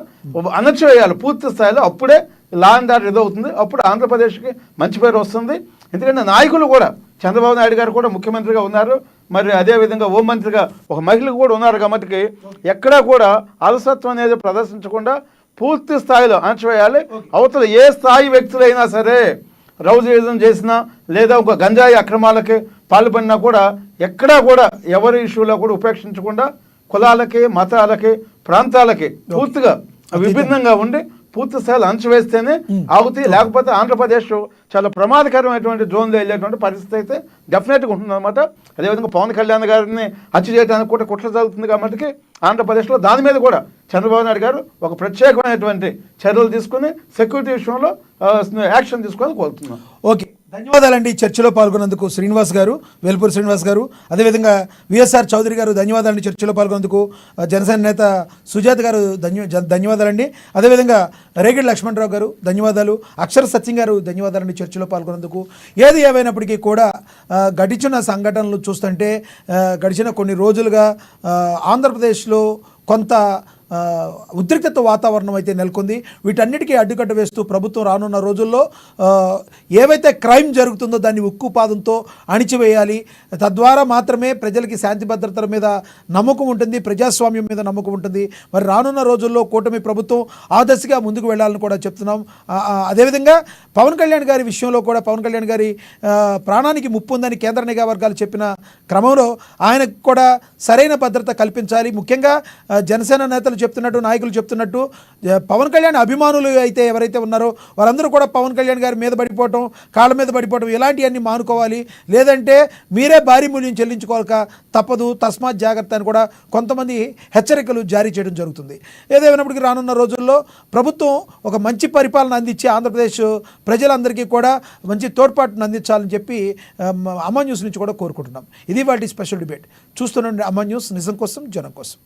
అణచివేయాలి పూర్తి స్థాయిలో. అప్పుడే లా అండ్ ఆర్డర్ ఎదవుతుంది. అప్పుడు ఆంధ్రప్రదేశ్కి మంచి పేరు వస్తుంది. ఎందుకంటే నాయకులు కూడా, చంద్రబాబు నాయుడు గారు కూడా ముఖ్యమంత్రిగా ఉన్నారు, మరి అదేవిధంగా హోంమంత్రిగా ఒక మహిళ కూడా ఉన్నారు. కాబట్టి ఎక్కడా కూడా అలసత్వం అనేది ప్రదర్శించకుండా పూర్తి స్థాయిలో అణచివేయాలి. అవతల ఏ స్థాయి వ్యక్తులైనా సరే రౌడీయిజం చేసినా లేదా ఒక గంజాయి అక్రమాలకి పాల్పడినా కూడా ఎక్కడా కూడా ఎవరి ఇష్యూలో కూడా ఉపేక్షించకుండా కులాలకి, మతాలకి, ప్రాంతాలకి పూర్తిగా విభిన్నంగా ఉండి పూర్తి స్థాయిలో అణచివేస్తేనే ఆగుతాయి. లేకపోతే ఆంధ్రప్రదేశ్ చాలా ప్రమాదకరమైనటువంటి జోన్లో వెళ్ళేటువంటి పరిస్థితి అయితే డెఫినెట్గా ఉంటుందన్నమాట. అదేవిధంగా పవన్ కళ్యాణ్ గారిని హత్య చేయడానికి కూడా కుట్ర జరుగుతుంది కాబట్టి ఆంధ్రప్రదేశ్లో దాని మీద కూడా చంద్రబాబు నాయుడు గారు ఒక ప్రత్యేకమైనటువంటి చర్యలు తీసుకుని సెక్యూరిటీ విషయంలో యాక్షన్ తీసుకోవాలని కోరుతున్నాను. ఓకే, ధన్యవాదాలండి చర్చలో పాల్గొన్నందుకు శ్రీనివాస్ గారు, వేల్పూరి శ్రీనివాస్ గారు, అదేవిధంగా విఎస్ఆర్ చౌదరి గారు ధన్యవాదాలండి చర్చలో పాల్గొన్నందుకు. జనసేన నేత సుజాత్ గారు ధన్యవాదాలండి. అదేవిధంగా రేగిడి లక్ష్మణరావు గారు ధన్యవాదాలు, అక్షర సత్యం గారు ధన్యవాదాలండి చర్చలో పాల్గొన్నందుకు. ఏది ఏమైనప్పటికీ కూడా గడిచిన సంఘటనలు చూస్తుంటే గడిచిన కొన్ని రోజులుగా ఆంధ్రప్రదేశ్లో కొంత ఉద్రిక్తత వాతావరణం అయితే నెలకొంది. వీటన్నిటికీ అడ్డుకట్ట వేస్తూ ప్రభుత్వం రానున్న రోజుల్లో ఏవైతే క్రైమ్ జరుగుతుందో దాన్ని ఉక్కుపాదంతో అణిచివేయాలి. తద్వారా మాత్రమే ప్రజలకి శాంతి భద్రతల మీద నమ్మకం ఉంటుంది, ప్రజాస్వామ్యం మీద నమ్మకం ఉంటుంది. మరి రానున్న రోజుల్లో కూటమి ప్రభుత్వం ఆ దశగా ముందుకు వెళ్ళాలని కూడా చెప్తున్నాం. అదేవిధంగా పవన్ కళ్యాణ్ గారి విషయంలో కూడా పవన్ కళ్యాణ్ గారి ప్రాణానికి ముప్పు ఉందని కేంద్ర నిఘా వర్గాలు చెప్పిన క్రమంలో ఆయనకు కూడా సరైన భద్రత కల్పించాలి. ముఖ్యంగా జనసేన నేతలు చెప్తున్నట్టు, నాయకులు చెప్తున్నట్టు పవన్ కళ్యాణ్ అభిమానులు అయితే ఎవరైతే ఉన్నారో వారందరూ కూడా పవన్ కళ్యాణ్ గారి మీద పడిపోవటం, కాళ్ళ మీద పడిపోవటం ఇలాంటివన్నీ మానుకోవాలి. లేదంటే మీరే భారీ మూల్యం చెల్లించుకోవాలక తప్పదు, తస్మాత్ జాగ్రత్త అని కూడా కొంతమంది హెచ్చరికలు జారీ చేయడం జరుగుతుంది. ఏదేమైనప్పటికీ రానున్న రోజుల్లో ప్రభుత్వం ఒక మంచి పరిపాలన అందించి ఆంధ్రప్రదేశ్ ప్రజలందరికీ కూడా మంచి తోడ్పాటును అందించాలని చెప్పి అమ్మా న్యూస్ నుంచి కూడా కోరుకుంటున్నాం. ఇది వాటి స్పెషల్ డిబేట్. చూస్తుండండి అమ్మా న్యూస్, నిజం కోసం జనం కోసం.